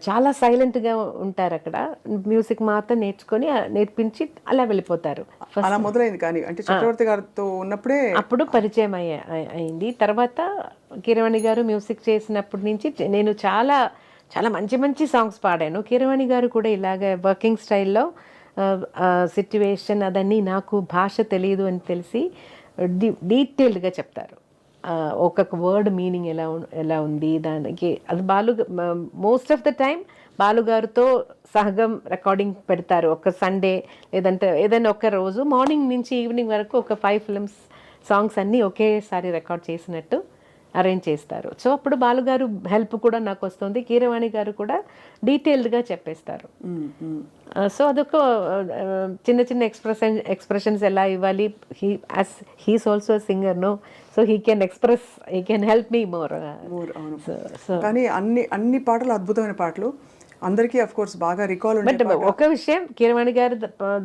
చాలా సైలెంట్గా ఉంటారు. అక్కడ మ్యూజిక్ మాత్రం నేర్పించి అలా వెళ్ళిపోతారు. అలా మొదలైంది. కానీ అంటే చక్రవర్తి గారితో ఉన్నప్పుడే అప్పుడు పరిచయం అయింది. తర్వాత కీరవాణి గారు మ్యూజిక్ చేసినప్పటి నుంచి నేను చాలా చాలా మంచి మంచి సాంగ్స్ పాడాను. కీరవాణి గారు కూడా ఇలాగ వర్కింగ్ స్టైల్లో సిట్యువేషన్ అదన్నీ నాకు భాష తెలియదు అని తెలిసి డీటెయిల్డ్గా చెప్తారు. ఒక్కొక్క వర్డ్ మీనింగ్ ఎలా ఉంది దానికి. అది మోస్ట్ ఆఫ్ ద టైం బాలుగారితో సహగం రికార్డింగ్ పెడతారు. ఒక సండే లేదంటే ఏదైనా ఒక రోజు మార్నింగ్ నుంచి ఈవినింగ్ వరకు ఒక 5 ఫిల్మ్స్ సాంగ్స్ అన్నీ ఒకేసారి రికార్డ్ చేసినట్టు అరేంజ్ చేస్తారు. సో అప్పుడు బాలుగారు హెల్ప్ కూడా నాకు వస్తుంది. కీరవాణి గారు కూడా డీటెయిల్డ్గా చెప్పేస్తారు. సో అదొక చిన్న చిన్న ఎక్స్ప్రెషన్స్ ఎలా ఇవ్వాలి. He's also singer no, so he can help me more. కానీ అన్ని పాటలు అద్భుతమైన పాటలు, అందరికీ అఫ్ కోర్స్ బాగా రికాల్. బట్ ఒక విషయం, కీరవాణి గారి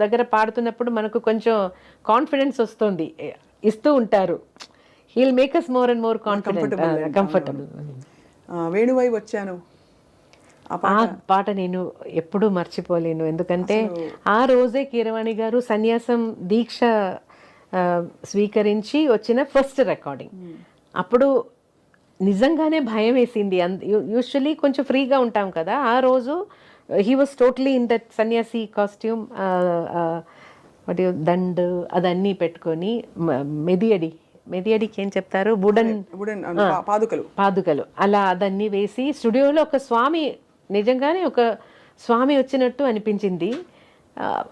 దగ్గర పాడుతున్నప్పుడు మనకు కొంచెం కాన్ఫిడెన్స్ వస్తుంది, ఇస్తూ ఉంటారు. He'll make us more and more comfortable. వేణువై వచ్చాను ఆ పాట నేను ఎప్పుడూ మర్చిపోలేను. ఎందుకంటే ఆ రోజే కీరవాణి గారు సన్యాసం దీక్ష స్వీకరించి వచ్చిన ఫస్ట్ రికార్డింగ్. అప్పుడు నిజంగానే భయం వేసింది. యూజువలీ కొంచెం ఫ్రీగా ఉంటాం కదా, ఆ రోజు he was totally in that సన్యాసి కాస్ట్యూమ్, దండ్ అదన్నీ పెట్టుకొని మెదియడికి ఏం చెప్తారు, పాదుకలు అలా అదన్నీ వేసి స్టూడియోలో ఒక స్వామి, నిజంగానే ఒక స్వామి వచ్చినట్టు అనిపించింది.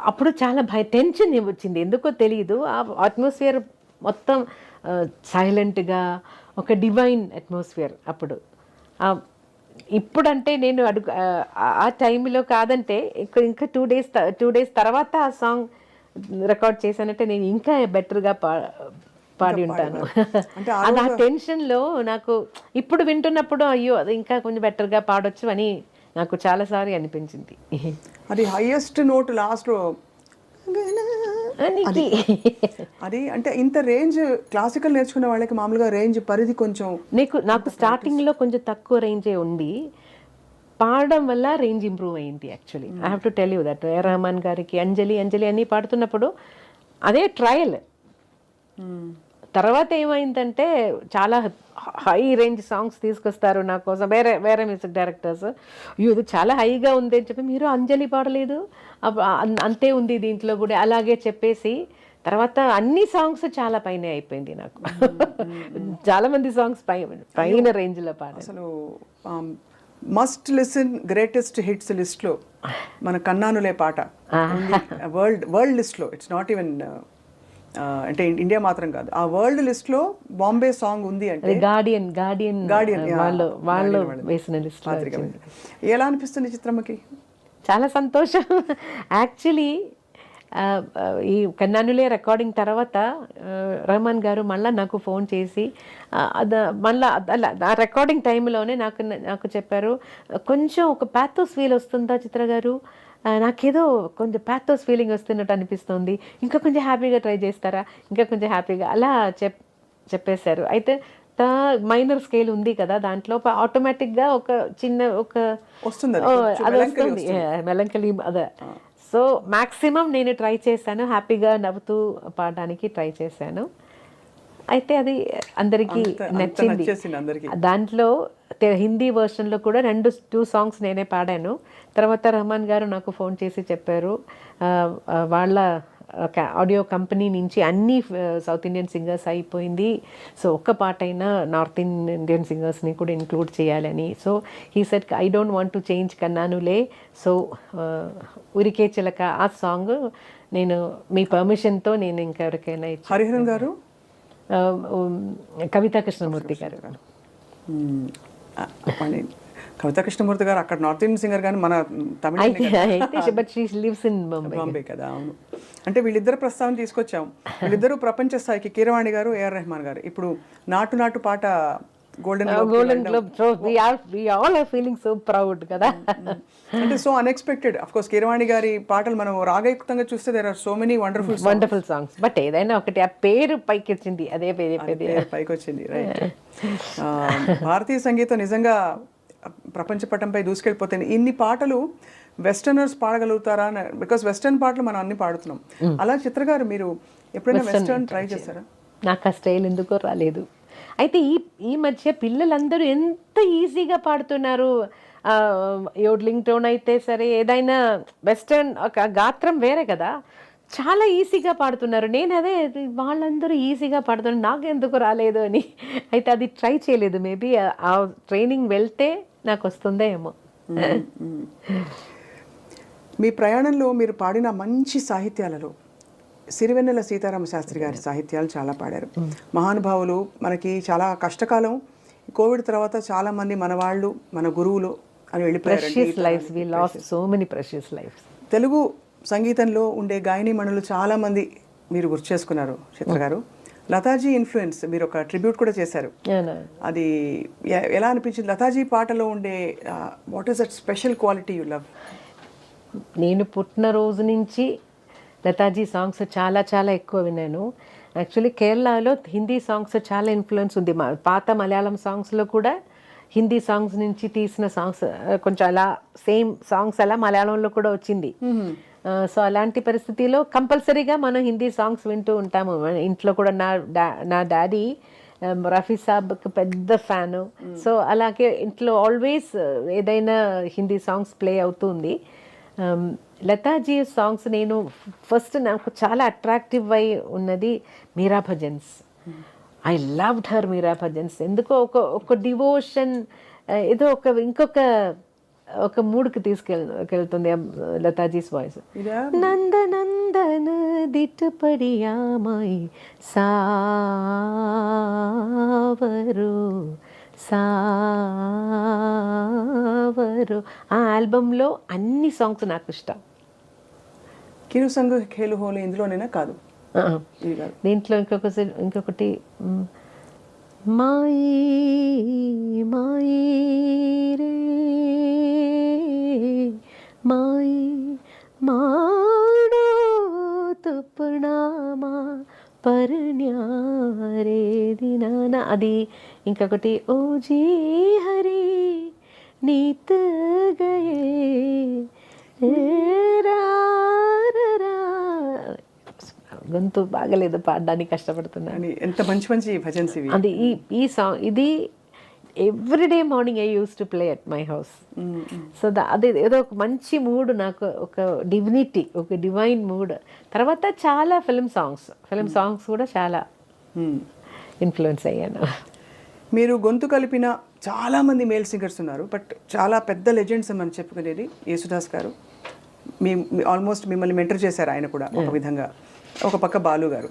అప్పుడు చాలా టెన్షన్ వచ్చింది, ఎందుకో తెలియదు. ఆ అట్మాస్ఫియర్ మొత్తం సైలెంట్గా ఒక డివైన్ అట్మాస్ఫియర్ అప్పుడు. ఇప్పుడంటే నేను ఆ టైంలో కాదంటే ఇంకా 2 డేస్ తర్వాత ఆ సాంగ్ రికార్డ్ చేశానంటే నేను ఇంకా బెటర్గా పాడి ఉంటాను. అది ఆ టెన్షన్లో నాకు ఇప్పుడు వింటున్నప్పుడు అయ్యో అది ఇంకా కొంచెం బెటర్గా పాడొచ్చు అని నాకు చాలాసార్లు అనిపించింది. అది హైయెస్ట్ నోట్ లాస్ట్ అది అంటే ఇంత రేంజ్ క్లాసికల్ నేర్చుకునే వాళ్ళకి మామూలుగా రేంజ్ పరిధి కొంచెం నాకు స్టార్టింగ్లో కొంచెం తక్కువ రేంజే ఉంది. పాడడం వల్ల రేంజ్ ఇంప్రూవ్ అయింది. Actually I have to tell you that Rahman గారికి అంజలి అన్నీ పాడుతున్నప్పుడు అదే ట్రయల్. తర్వాత ఏమైందంటే చాలా హై రేంజ్ సాంగ్స్ తీసుకొస్తారు నా కోసం వేరే మ్యూజిక్ డైరెక్టర్స్. ఇది చాలా హైగా ఉంది అని చెప్పి, మీరు అంజలి పాడలేదు, అంతే ఉంది దీంట్లో కూడా అలాగే చెప్పేసి తర్వాత అన్ని సాంగ్స్ చాలా పైన అయిపోయింది నాకు. చాలా మంది సాంగ్స్ పైన రేంజ్లో పాడారు. అసలు మస్ట్ లిసన్ గ్రేటెస్ట్ హిట్స్ లిస్ట్లో మన కన్నానులే పాట వరల్డ్ లిస్ట్లో. ఇట్స్ నాట్ ఈవెన్ అంటే ఇండియా మాత్రం కాదు, ఆ వరల్డ్ లిస్ట్లో బాంబే సాంగ్ ఉంది అంటే గార్డియన్ వాళ్ళు వేసిన లిస్ట్. ఎలా అనిపిస్తుంది చిత్రమ్మకి? చాలా సంతోషం. యాక్చువల్లీ ఈ కన్నానులే రికార్డింగ్ తర్వాత రెహమాన్ గారు మళ్ళీ నాకు ఫోన్ చేసి మళ్ళీ ఆ రికార్డింగ్ టైంలోనే నాకు చెప్పారు, కొంచెం ఒక ప్యాథోస్ ఫీల్ వస్తుందా చిత్ర గారు, నాకేదో కొంచెం ప్యాథోస్ ఫీలింగ్ వస్తున్నట్టు అనిపిస్తుంది, ఇంకా కొంచెం హ్యాపీగా ట్రై చేస్తారా, ఇంకా కొంచెం హ్యాపీగా అలా చెప్పేశారు. అయితే మైనర్ స్కేల్ ఉంది కదా, దాంట్లో ఆటోమేటిక్గా ఒక చిన్న అది వస్తుంది మెలంకలీ అదే. సో మ్యాక్సిమం నేను ట్రై చేశాను, హ్యాపీగా నవ్వుతూ పాడడానికి ట్రై చేశాను. అయితే అది అందరికీ నచ్చింది. దాంట్లో హిందీ వర్షన్లో కూడా 2 సాంగ్స్ నేనే పాడాను. తర్వాత రెహమాన్ గారు నాకు ఫోన్ చేసి చెప్పారు, వాళ్ళ ఆడియో కంపెనీ నుంచి అన్ని సౌత్ ఇండియన్ సింగర్స్ అయిపోయింది, సో ఒక్క పాట అయినా నార్త్ ఇండియన్ సింగర్స్ని కూడా ఇంక్లూడ్ చేయాలని. So he said I don't want to change కన్నానులే, సో ఉరికే చిలక ఆ సాంగ్ నేను మీ పర్మిషన్తో నేను ఇంకెవరికైనా ఇచ్చి. హరిహరన్ గారు, కవితా కృష్ణమూర్తి గారు. కవితా కృష్ణమూర్తి గారు అక్కడ నార్త్ ఇండియన్ సింగర్, కానీ మన బాంబే కదా. అవును, అంటే వీళ్ళిద్దరు ప్రస్తావన తీసుకొచ్చాం. వీళ్ళిద్దరూ ప్రపంచ స్థాయికి, కీరవాణి గారు, ఏఆర్ రెహమాన్ గారు. ఇప్పుడు నాటు పాట Golden Globe, so we all are feeling so proud కదా. అంటే so unexpected. Of course Keeravani గారి పాటలు మనం రాగయుక్తంగా చూస్తే there are so many wonderful songs, but ఏదైనా ఒకటి ఆ పేరు పైకి వచ్చింది, అదే పైకి వచ్చింది. రైట్. భారతీయ సంగీతం నిజంగా ప్రపంచ పటంపై దూసుకెళ్ళిపోతుంది. ఇన్ని పాటలు వెస్టర్నర్స్ పాడగలుగుతారా? బికాస్ వెస్టర్న్ పాటలు మనం అన్ని పాడుతున్నాం. అలా చిత్ర గారు మీరు ఎప్పుడైనా వెస్టర్న్ ట్రై చేస్తారా? నాకు ఆ స్టైల్ ఎందుకో రాలేదు. అయితే ఈ మధ్య పిల్లలందరూ ఎంత ఈజీగా పాడుతున్నారు. యోడ్లింగ్ టోన్ అయితే సరే, ఏదైనా వెస్టర్న్ ఒక గాత్రం వేరే కదా, చాలా ఈజీగా పాడుతున్నారు. నేను అదే వాళ్ళందరూ ఈజీగా పాడుతున్నారు, నాకు ఎందుకు రాలేదు అని. అయితే అది ట్రై చేయలేదు. మేబీ ఆ ట్రైనింగ్ వెళ్తే నాకు వస్తుందే ఏమో. మీ ప్రయాణంలో మీరు పాడిన మంచి సాహిత్యాలలో సిరివెన్నెల సీతారామ శాస్త్రి గారి సాహిత్యాలు చాలా పాడారు. మహానుభావులు. మనకి చాలా కష్టకాలం. కోవిడ్ తర్వాత చాలా మంది మన వాళ్ళు, మన గురువులు అని వెళ్ళిపోయారు. తెలుగు సంగీతంలో ఉండే గాయనీమణులు చాలా మంది మీరు గుర్తు చేసుకున్నారు చిత్ర గారు. లతాజీ ఇన్ఫ్లుయెన్స్, మీరు ఒక ట్రిబ్యూట్ కూడా చేశారు. అది ఎలా అనిపించింది? లతాజీ పాటలో ఉండే what is that special quality you love? నేను పుట్టిన రోజు నుంచి లతాజీ సాంగ్స్ చాలా చాలా ఎక్కువ విన్నాను. యాక్చువల్లీ కేరళలో హిందీ సాంగ్స్ చాలా ఇన్ఫ్లుయెన్స్ ఉంది. పాత మలయాళం సాంగ్స్లో కూడా హిందీ సాంగ్స్ నుంచి తీసిన సాంగ్స్ కొంచెం అలా సేమ్ సాంగ్స్ అలా మలయాళంలో కూడా వచ్చింది. సో అలాంటి పరిస్థితిలో కంపల్సరీగా మనం హిందీ సాంగ్స్ వింటూ ఉంటాము. ఇంట్లో కూడా నా డాడీ రఫీ సాబ్కి పెద్ద ఫ్యాను. సో అలాగే ఇంట్లో ఆల్వేస్ ఏదైనా హిందీ సాంగ్స్ ప్లే అవుతుంది. లతాజీ సాంగ్స్ నేను ఫస్ట్ నాకు చాలా అట్రాక్టివ్ అయి ఉన్నది Meera bhajans. I loved her Meera bhajans. ఎందుకో ఒక డివోషన్, ఏదో ఒక మూడ్కి తీసుకెళ్తుంది లతాజీస్ వాయిస్. నందనందన దిట్టుపడియామై సావరు ఆ ఆల్బంలో అన్ని సాంగ్స్ నాకు ఇష్టం. కిరు సంగ్ ఖేలు హోలీ ఇందులోనేనా? కాదు, దీంట్లో ఇంకొకటి మాయి మాయి రే మాయి మాడో తుప్పణామా పర్ణ్యారే దినాన, అది ఇంకొకటి O G Hari neath Gaye గొంతు బాగలేదు, పాడడానికి కష్టపడుతున్నాను. ఎంత మంచి మంచి భజన్స్ ఇవి. అది ఈ సాంగ్ ఇది everyday morning I use to play at my house. So అది ఏదో ఒక మంచి మూడ్, నాకు ఒక డివినిటీ, ఒక డివైన్ మూడ్. తర్వాత చాలా ఫిల్మ్ సాంగ్స్ కూడా చాలా ఇన్ఫ్లుయెన్స్ అయ్యాను. మీరు గొంతు కలిపిన చాలామంది మేల్ సింగర్స్ ఉన్నారు, బట్ చాలా పెద్ద లెజెండ్స్ అని చెప్పుకునేది యేసుదాస్ గారు. ఆల్మోస్ట్ మిమ్మల్ని మెంటర్ చేశారు ఆయన కూడా ఒక విధంగా. ఒక పక్క బాలు గారు.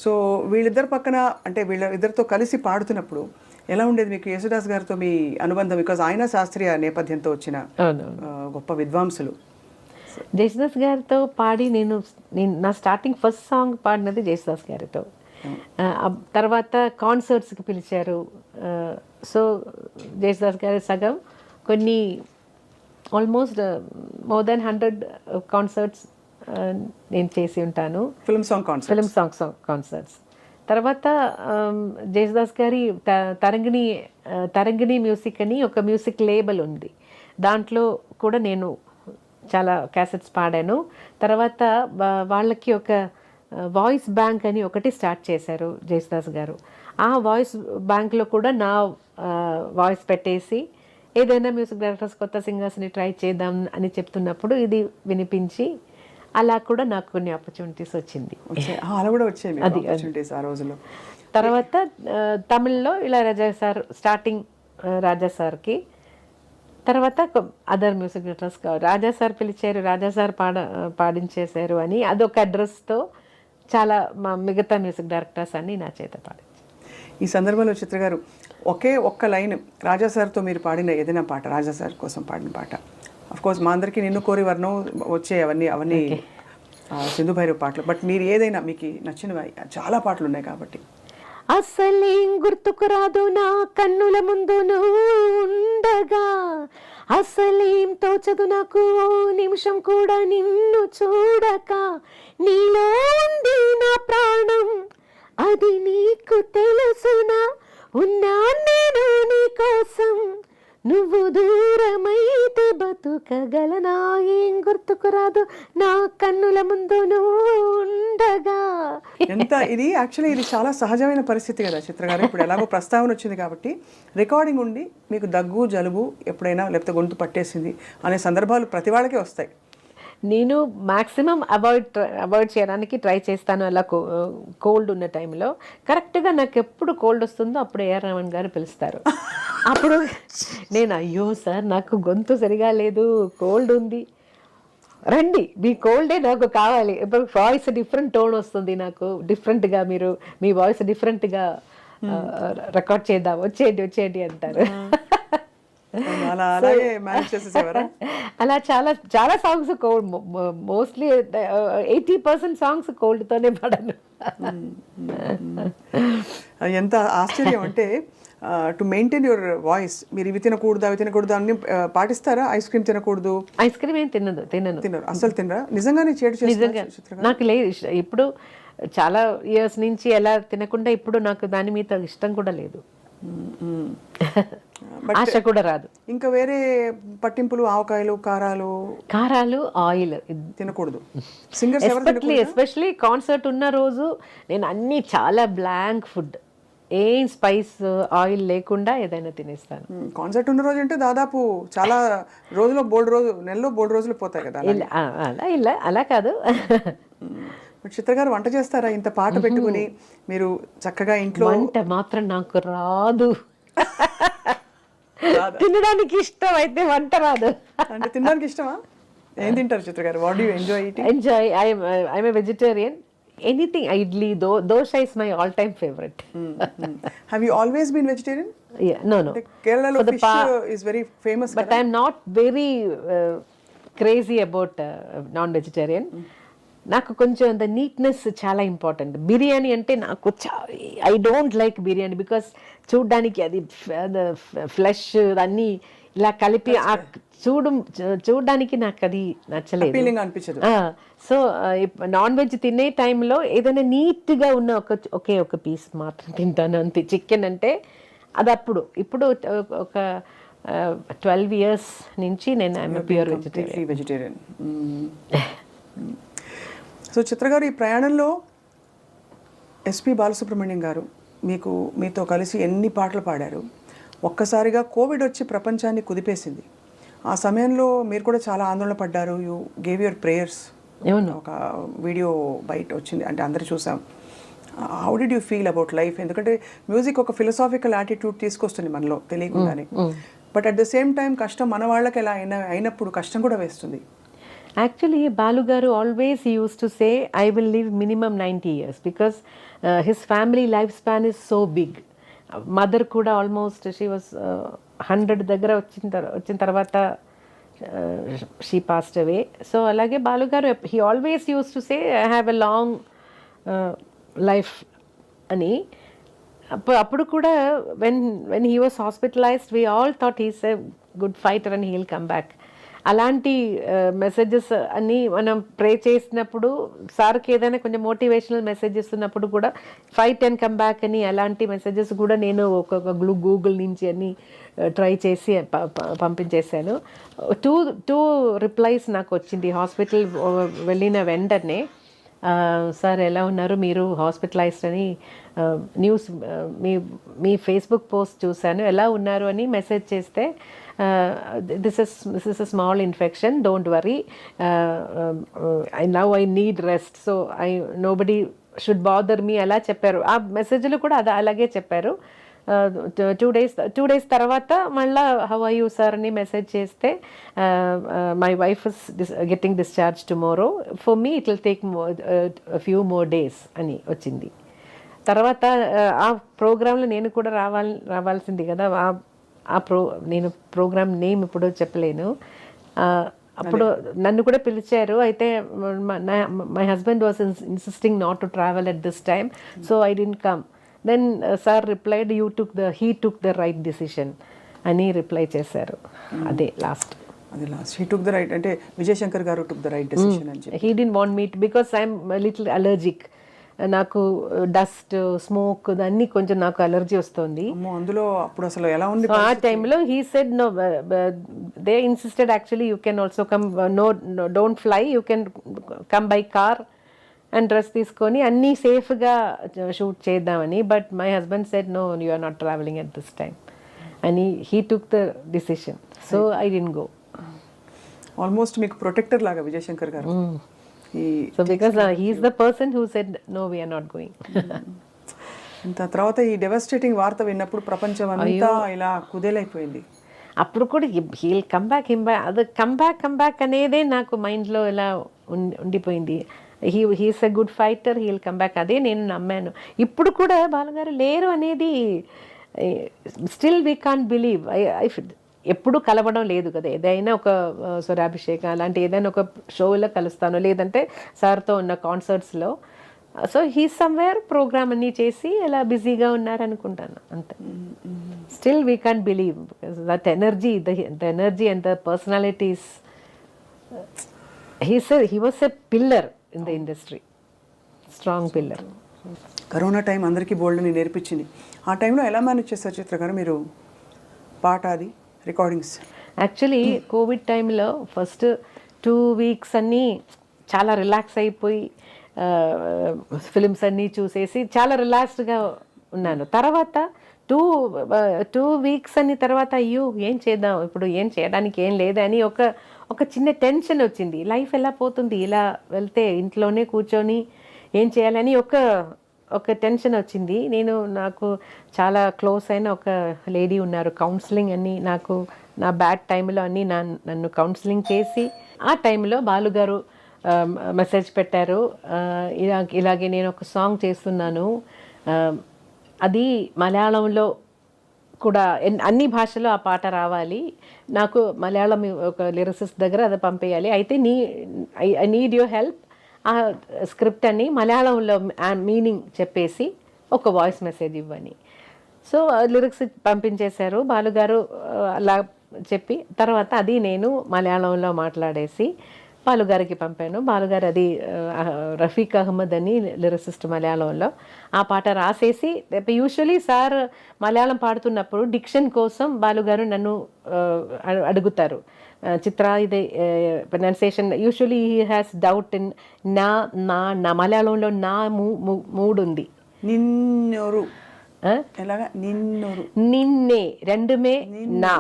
సో వీళ్ళిద్దరు పక్కన, అంటే వీళ్ళిద్దరితో కలిసి పాడుతున్నప్పుడు ఎలా ఉండేది మీకు యేసుదాస్ గారితో మీ అనుబంధం? బికాజ్ ఆయన శాస్త్రీయ నేపథ్యంతో వచ్చిన గొప్ప విద్వాంసులు. జేసుదాస్ గారితో పాడి నేను నా స్టార్టింగ్ ఫస్ట్ సాంగ్ పాడినది జేసుదాస్ గారితో. తర్వాత కాన్సర్ట్స్కి పిలిచారు. సో జేసుదాస్ గారి సగం కొన్ని ఆల్మోస్ట్ మోర్ దెన్ 100 కాన్సర్ట్స్ నేను చేసి ఉంటాను. Film song concerts. తర్వాత జేసుదాస్ గారి తరంగిణి మ్యూజిక్ అని ఒక మ్యూజిక్ లేబుల్ ఉంది, దాంట్లో కూడా నేను చాలా క్యాసెట్స్ పాడాను. తర్వాత వాళ్ళకి ఒక వాయిస్ బ్యాంక్ అని ఒకటి స్టార్ట్ చేశారు జేసుదాస్ గారు. ఆ వాయిస్ బ్యాంక్లో కూడా నా వాయిస్ పెట్టేసి ఏదైనా మ్యూజిక్ డైరెక్టర్స్ కొత్త సింగర్స్ని ట్రై చేద్దాం అని చెప్తున్నప్పుడు ఇది వినిపించి అలా కూడా నాకు కొన్ని ఆపర్చునిటీస్ వచ్చింది. తర్వాత తమిళ్లో ఇళయరాజా సార్, స్టార్టింగ్ రాజా సార్కి, తర్వాత అదర్ మ్యూజిక్ డైరెక్టర్స్ రాజా సార్ పిలిచారు, రాజా సార్ పాడించేశారు అని అదొక అడ్రస్తో చాలా మా మిగతా మ్యూజిక్ డైరెక్టర్స్ అన్ని నా చేత పాడించారు. ఈ సందర్భంలో చిత్ర గారు ఒక్క లైన్ రాజా సార్తో మీరు పాడిన ఏదైనా పాట, రాజా సార్ కోసం పాడిన పాట. అఫ్కోర్స్ మా అందరికీ నిన్ను కోరి వర్ణం వచ్చే అవన్నీ సింధు భైరవ్ పాటలు, బట్ మీరు ఏదైనా మీకు నచ్చినవి, చాలా పాటలు ఉన్నాయి కాబట్టి. అసలేం గుర్తుకు రాదు నా కన్నుల ముందు ఉండగా, అసలేం తోచదు నాకు ఓ నిమిషం కూడా నిన్ను చూడక, నీలో ఉంది నా ప్రాణం అది నీకు తెలుసునా, ఉన్నా నేను నీ కోసం, నువ్వు దూరమైతే బతు పలుకగలనా ఏం గుర్తుకు రాదు నా కన్నుల ముందు నువ్వు ఉండగా. ఎంత ఇది యాక్చువల్లీ ఇది చాలా సహజమైన పరిస్థితి కదా చిత్ర గారు. ఇప్పుడు ఎలాగో ప్రస్తావన వచ్చింది కాబట్టి రికార్డింగ్ ఉండి మీకు దగ్గు జలుబు ఎప్పుడైనా లేకపోతే గొంతు పట్టేసింది అనే సందర్భాలు ప్రతి వాళ్ళకి వస్తాయి. నేను మ్యాక్సిమం అవాయిడ్ చేయడానికి ట్రై చేస్తాను. అలా కోల్డ్ ఉన్న టైంలో కరెక్ట్గా నాకు ఎప్పుడు కోల్డ్ వస్తుందో అప్పుడు ఏఆర్ రెహమాన్ గారు పిలుస్తారు. అప్పుడు నేను అయ్యో సార్ నాకు గొంతు సరిగా లేదు, కోల్డ్ ఉంది, రండి మీ కోల్డే నాకు కావాలి. ఇప్పుడు వాయిస్ డిఫరెంట్ టోన్ వస్తుంది నాకు, డిఫరెంట్గా మీరు మీ వాయిస్ డిఫరెంట్గా రికార్డ్ చేద్దాం, వచ్చేయండి అంటారు. అలా అలాగే మేనేజ్ చేసేసేవారా? అలా చాలా చాలా సాంగ్స్ కోల్డ్, మోస్ట్లీ 80% సాంగ్స్ కోల్డ్తోనే పడను. ఎంత ఆశ్చర్యం అంటే టు మెయింటైన్ యువర్ వాయిస్ మీరు ఇవి తినకూడదు అవి తినకూడదు అన్ని పాటిస్తారా? ఐస్ క్రీమ్ తినకూడదు? ఐస్ క్రీమ్ ఏం తినను అసలు తినరా? నిజంగానే చేడు నిజంగా నాకు లేదు ఇప్పుడు చాలా ఇయర్స్ నుంచి ఎలా తినకుండా ఇప్పుడు నాకు దాని మీద ఇష్టం కూడా లేదు, ఆశ కూడా రాదు. ఇంకా వేరే పట్టింపులు ఆవకాయలు కారాలు ఆయిల్ తినకూడదు. సింగర్స్ ఎస్పెషలీ కాన్సర్ట్ ఉన్న రోజు నేను అన్ని చాలా బ్లాంక్ ఫుడ్, ఏం స్పైస్ ఆయిల్ లేకుండా ఏదైనా తినేస్తాను. కాన్సర్ట్ ఉన్న రోజు అంటే దాదాపు చాలా నెలలో బోల్డ్ రోజులు పోతాయి కదా. అలా కాదు. చిత్ర గారు వంట చేస్తారా? ఇంత పాట పెట్టుకుని మీరు చక్కగా ఇంట్లో? వంట మాత్రం నాకు రాదు, తినడానికి ఇష్టం అయితే వంట రాదు. అంటే తినడానికి ఇష్టమా? ఏం తింటారు చిత్ర గారు? What do you enjoy eating? I'm a vegetarian. Anything, idli, dosha is my all-time favorite. Have you always been vegetarian? Yeah, no. Kerala fish is very famous. But I'm not very crazy about non-vegetarian. నాకు కొంచెం ద నీట్నెస్ చాలా ఇంపార్టెంట్. బిర్యానీ అంటే నాకు I don't like biryani because చూడ్డానికి అది ఫ్లెష్ అన్నీ ఇలా కలిపి చూడడానికి నాకు అది నచ్చలేదు. సో నాన్ వెజ్ తినే టైంలో ఏదైనా నీట్గా ఉన్న ఒక పీస్ మాత్రం తింటాను అంతే. చికెన్ అంటే అది ఇప్పుడు ఒక 12 years నుంచి నేను ఐఎమ్ ప్యూర్ వెజిటేరియన్. సో చిత్ర గారు, ఈ ప్రయాణంలో ఎస్పి బాలసుబ్రహ్మణ్యం గారు మీతో కలిసి ఎన్ని పాటలు పాడారు. ఒక్కసారిగా కోవిడ్ వచ్చి ప్రపంచాన్ని కుదిపేసింది. ఆ సమయంలో మీరు కూడా చాలా ఆందోళన పడ్డారు. You gave your prayers. ఒక వీడియో బయట వచ్చింది, అంటే అందరూ చూసాం. How did you feel about life? ఎందుకంటే మ్యూజిక్ ఒక ఫిలసాఫికల్ యాటిట్యూడ్ తీసుకొస్తుంది మనలో తెలియకుండానే. But at the same time కష్టం మన వాళ్ళకి ఎలా అయినప్పుడు కష్టం కూడా వేస్తుంది. Actually, Balu garu always used to say, I will live minimum 90 years because his family lifespan is so big. Mother kuda almost, she was 100 దగ్గర వచ్చిన తర్వాత she passed away. So alage Balu garu, he always used to say, I have a long life ani. Appudu kuda when he was hospitalized, we all thought he's a good fighter and he'll come back. అలాంటి మెసేజెస్ అన్నీ మనం ప్రే చేసినప్పుడు, సార్కి ఏదైనా కొంచెం మోటివేషనల్ మెసేజెస్ ఉన్నప్పుడు కూడా ఫైట్ అండ్ కమ్ బ్యాక్ అని అలాంటి మెసేజెస్ కూడా నేను ఒక గూగుల్ నుంచి అన్ని ట్రై చేసి పంపించేశాను. టూ రిప్లైస్ నాకు వచ్చింది. హాస్పిటల్ వెళ్ళిన వెంటనే, సార్ ఎలా ఉన్నారు, మీరు హాస్పిటలైజ్డ్ అని న్యూస్ మీ ఫేస్బుక్ పోస్ట్ చూశాను, ఎలా ఉన్నారు అని మెసేజ్ చేస్తే, this is a small infection, don't worry, now I need rest, so nobody should bother me అలా చెప్పారు. ఆ మెసేజ్లో కూడా అలాగే చెప్పారు. 2 days తర్వాత మళ్ళీ హౌ ఆర్ యూ సార్ అని మెసేజ్ చేస్తే, my wife is getting discharge tomorrow, for me it will take few more days అని వచ్చింది. తర్వాత ఆ ప్రోగ్రాంలో నేను కూడా రావాల్సింది కదా. నేను ప్రోగ్రామ్ నేమ్ ఇప్పుడు చెప్పలేను. అప్పుడు నన్ను కూడా పిలిచారు. అయితే my husband was insisting not to travel at this time, so I didn't come. Then sir replied, he took the right decision అని రిప్లై చేశారు. అదే last. He took the right, అంటే విజయ్ శంకర్ గారు took the right decision అని చెప్పి. He didn't want me to, because I'm a little allergic. నాకు డస్ట్ స్మోక్ అన్నీ కొంచెం నాకు అలర్జీ వస్తుంది. అమ్మో, అందులో అప్పుడు అసలు ఎలా ఉంది? సో ఆ టైంలో he said no, they insisted actually you can also come, no don't fly, you can come by car and dress తీసుకొని అన్నీ సేఫ్గా షూట్ చేద్దామని. But my husband said no, you are not travelling at this time అని he took the decision. So I didn't go. Almost మీకు ప్రొటెక్టర్ లాగా విజయశంకర్ గారు. So because he's the person who said no, we're not going. తర్వాత ఈ డెవస్టేటింగ్ వార్త విన్నప్పుడు ప్రపంచం అంతా ఇలా కుదేలైపోయింది. అప్పుడు కూడా హీల్ కమ్ బ్యాక్, అది కమ్ బ్యాక్ అనేదే నాకు మైండ్లో ఇలా ఉండిపోయింది. He's a good fighter, he'll come back, అదే నేను నమ్మాను. ఇప్పుడు కూడా బాలుగారు లేరు అనేది స్టిల్ వీ కాంట్ బిలీవ్. ఎప్పుడు కలవడం లేదు కదా, ఏదైనా ఒక స్వరాభిషేకం అలాంటి ఏదైనా ఒక షోలో కలుస్తాను, లేదంటే సార్తో ఉన్న కాన్సర్ట్స్లో. సో హీ సమ్వేర్ ప్రోగ్రామ్ అన్నీ చేసి అలా బిజీగా ఉన్నారనుకుంటాను అంతే. Still we can't believe because that energy, the energy and the personalities. He was a pillar in the industry, strong pillar. Corona time అందరికీ బోల్డ్ని నేర్పించింది. ఆ టైంలో ఎలా మేనేజ్ చేస్తారు చిత్ర గారు మీరు పాట అది రికార్డింగ్స్? యాక్చువల్లీ కోవిడ్ టైంలో ఫస్ట్ 2 weeks అన్నీ చాలా రిలాక్స్ అయిపోయి ఫిలిమ్స్ అన్నీ చూసేసి చాలా రిలాక్స్డ్గా ఉన్నాను. తర్వాత 2 weeks అని తర్వాత అయ్యో ఏం చేద్దాం ఇప్పుడు, ఏం చేయడానికి ఏం లేదని ఒక చిన్న టెన్షన్ వచ్చింది. లైఫ్ ఎలా పోతుంది ఇలా వెళ్తే, ఇంట్లోనే కూర్చొని ఏం చేయాలని ఒక టెన్షన్ వచ్చింది. నాకు చాలా క్లోజ్ అయిన ఒక లేడీ ఉన్నారు, కౌన్సిలింగ్ అని నాకు నా బ్యాడ్ టైంలో అన్నీ నన్ను కౌన్సిలింగ్ చేసి, ఆ టైంలో బాలుగారు మెసేజ్ పెట్టారు, ఇలాగే నేను ఒక సాంగ్ చేస్తున్నాను, అది మలయాళంలో కూడా అన్ని భాషలో ఆ పాట రావాలి, నాకు మలయాళం ఒక లిరిసిస్ట్ దగ్గర అది పంపేయాలి, అయితే ఐ నీడ్ యువర్ హెల్ప్, ఆ స్క్రిప్ట్ అని మలయాళంలో మీనింగ్ చెప్పేసి ఒక వాయిస్ మెసేజ్ ఇవ్వని. సో లిరిక్స్ పంపించేశారు బాలుగారు. అలా చెప్పి తర్వాత అది నేను మలయాళంలో మాట్లాడేసి బాలుగారికి పంపాను. బాలుగారు అది రఫీక్ అహ్మద్ అని లిరిసిస్ట్ మలయాళంలో ఆ పాట రాసేసి, యూజువలీ సార్ మలయాళం పాడుతున్నప్పుడు డిక్షన్ కోసం బాలుగారు నన్ను అడుగుతారు, చిత్ర ఇది pronunciation, usually he has doubt in నా మలయాళంలో నా మూడు ఉంది, నిన్నోరు ఎలాగా నిన్నోరు నిన్నే రెండుమే నా,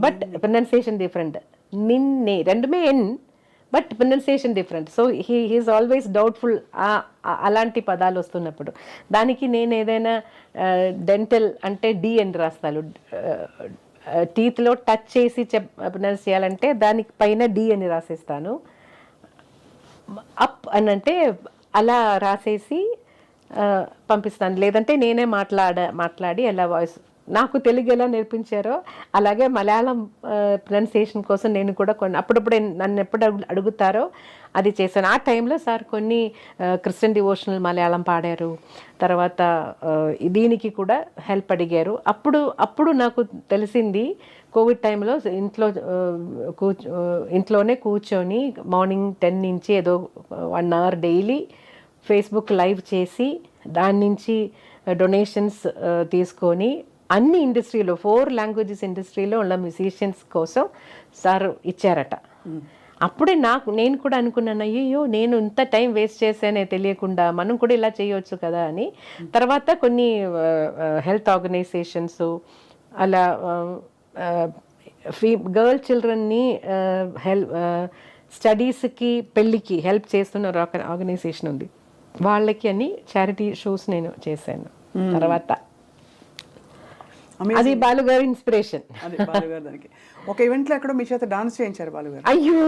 బట్ ప్రొనౌన్సియేషన్ డిఫరెంట్. నిన్నే రెండుమే N, but pronunciation different. So he's always doubtful అలాంటి పదాలు వస్తున్నప్పుడు. దానికి నేను ఏదైనా డెంటల్ అంటే డి అని రాస్తాను, టీత్లో టచ్ చేసి ప్రొనౌన్స్ చేయాలంటే దానికి పైన డి అని రాసేస్తాను. అప్ అని అంటే అలా రాసేసి పంపిస్తాను, లేదంటే నేనే మాట్లాడి అలా వాయిస్. నాకు తెలుగు ఎలా నేర్పించారో అలాగే మలయాళం ప్రొనౌన్సియేషన్ కోసం నేను కూడా అప్పుడప్పుడు నన్ను ఎప్పుడు అడుగుతారో అది చేశాను. ఆ టైంలో సార్ కొన్ని క్రిస్టియన్ డివోషనల్ మలయాళం పాడారు, తర్వాత దీనికి కూడా హెల్ప్ అడిగారు. అప్పుడు నాకు తెలిసింది కోవిడ్ టైంలో ఇంట్లోనే కూర్చొని మార్నింగ్ 10 నుంచి ఏదో 1 hour డైలీ ఫేస్బుక్ లైవ్ చేసి దాని నుంచి డొనేషన్స్ తీసుకొని అన్ని ఇండస్ట్రీలో 4 languages ఇండస్ట్రీలో ఉన్న మ్యూజిషియన్స్ కోసం సార్ ఇచ్చారట. అప్పుడే నేను కూడా అనుకున్నాను, అయ్యో నేను ఇంత టైం వేస్ట్ చేశానే తెలియకుండా, మనం కూడా ఇలా చేయవచ్చు కదా అని. తర్వాత కొన్ని హెల్త్ ఆర్గనైజేషన్స్ అలా గర్ల్ చిల్డ్రన్ని స్టడీస్కి పెళ్ళికి హెల్ప్ చేస్తున్న ఒక ఆర్గనైజేషన్ ఉంది, వాళ్ళకి అని చారిటీ షోస్ నేను చేశాను. తర్వాత అది బాలుగారి ఇన్స్పిరేషన్. ఒక ఈవెంట్లో ఎక్కడో మీ చేత డాన్స్ చేయించారు బాలుగారు. అయ్యో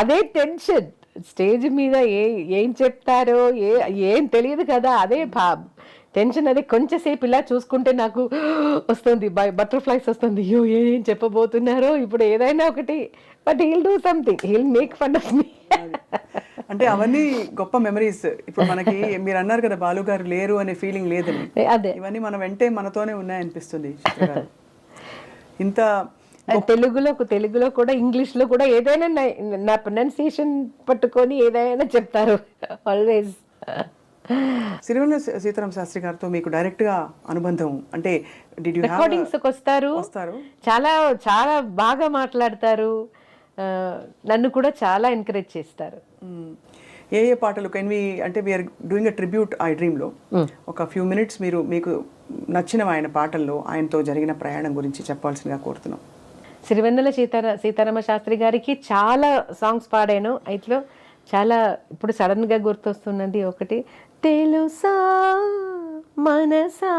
అదే టెన్షన్, స్టేజ్ మీద ఏం చెప్తారో ఏం తెలియదు కదా, అదే టెన్షన్. అదే కొంచెంసేపు ఇలా చూసుకుంటే నాకు వస్తుంది, బటర్ఫ్లైస్ వస్తుంది, అయ్యో ఏం చెప్పబోతున్నారో ఇప్పుడు ఏదైనా ఒకటి, but he'll do something, he'll make fun of me. అంటే అవన్నీ గొప్ప మెమరీస్. ఇప్పుడు మనకి మీరు అన్నారు కదా బాలుగారు లేరు అనే ఫీలింగ్ లేదని, అదే ఇవన్నీ మన వెంటే మనతోనే ఉన్నాయనిపిస్తుంది చిత్ర గారు. ఇంత తెలుగులో కూడా ఇంగ్లీష్లో కూడా ఏదైనా నా ప్రొనౌన్సియేషన్ పట్టుకొని ఏదైనా చెప్తారు ఆల్వేస్. సిరివెన్నెల సీతారామ శాస్త్రి గారితో మీకు డైరెక్ట్గా అనుబంధం అంటే రికార్డింగ్స్కి వస్తారు, చాలా చాలా బాగా మాట్లాడతారు, నన్ను కూడా చాలా ఎంకరేజ్ చేస్తారు. ఏ పాటలు కెన్ వి అంటే we are doing a tribute I డ్రీమ్లో ఒక ఫ్యూ మినిట్స్ మీరు మీకు నచ్చిన ఆయన పాటల్లో ఆయనతో జరిగిన ప్రయాణం గురించి చెప్పాల్సిందిగా కోరుతున్నాం. సిరివెన్నెల సీతారామ శాస్త్రి గారికి చాలా సాంగ్స్ పాడాను. అయిట్లో చాలా ఇప్పుడు సడన్గా గుర్తొస్తున్నది ఒకటి, తెలుసా మనసా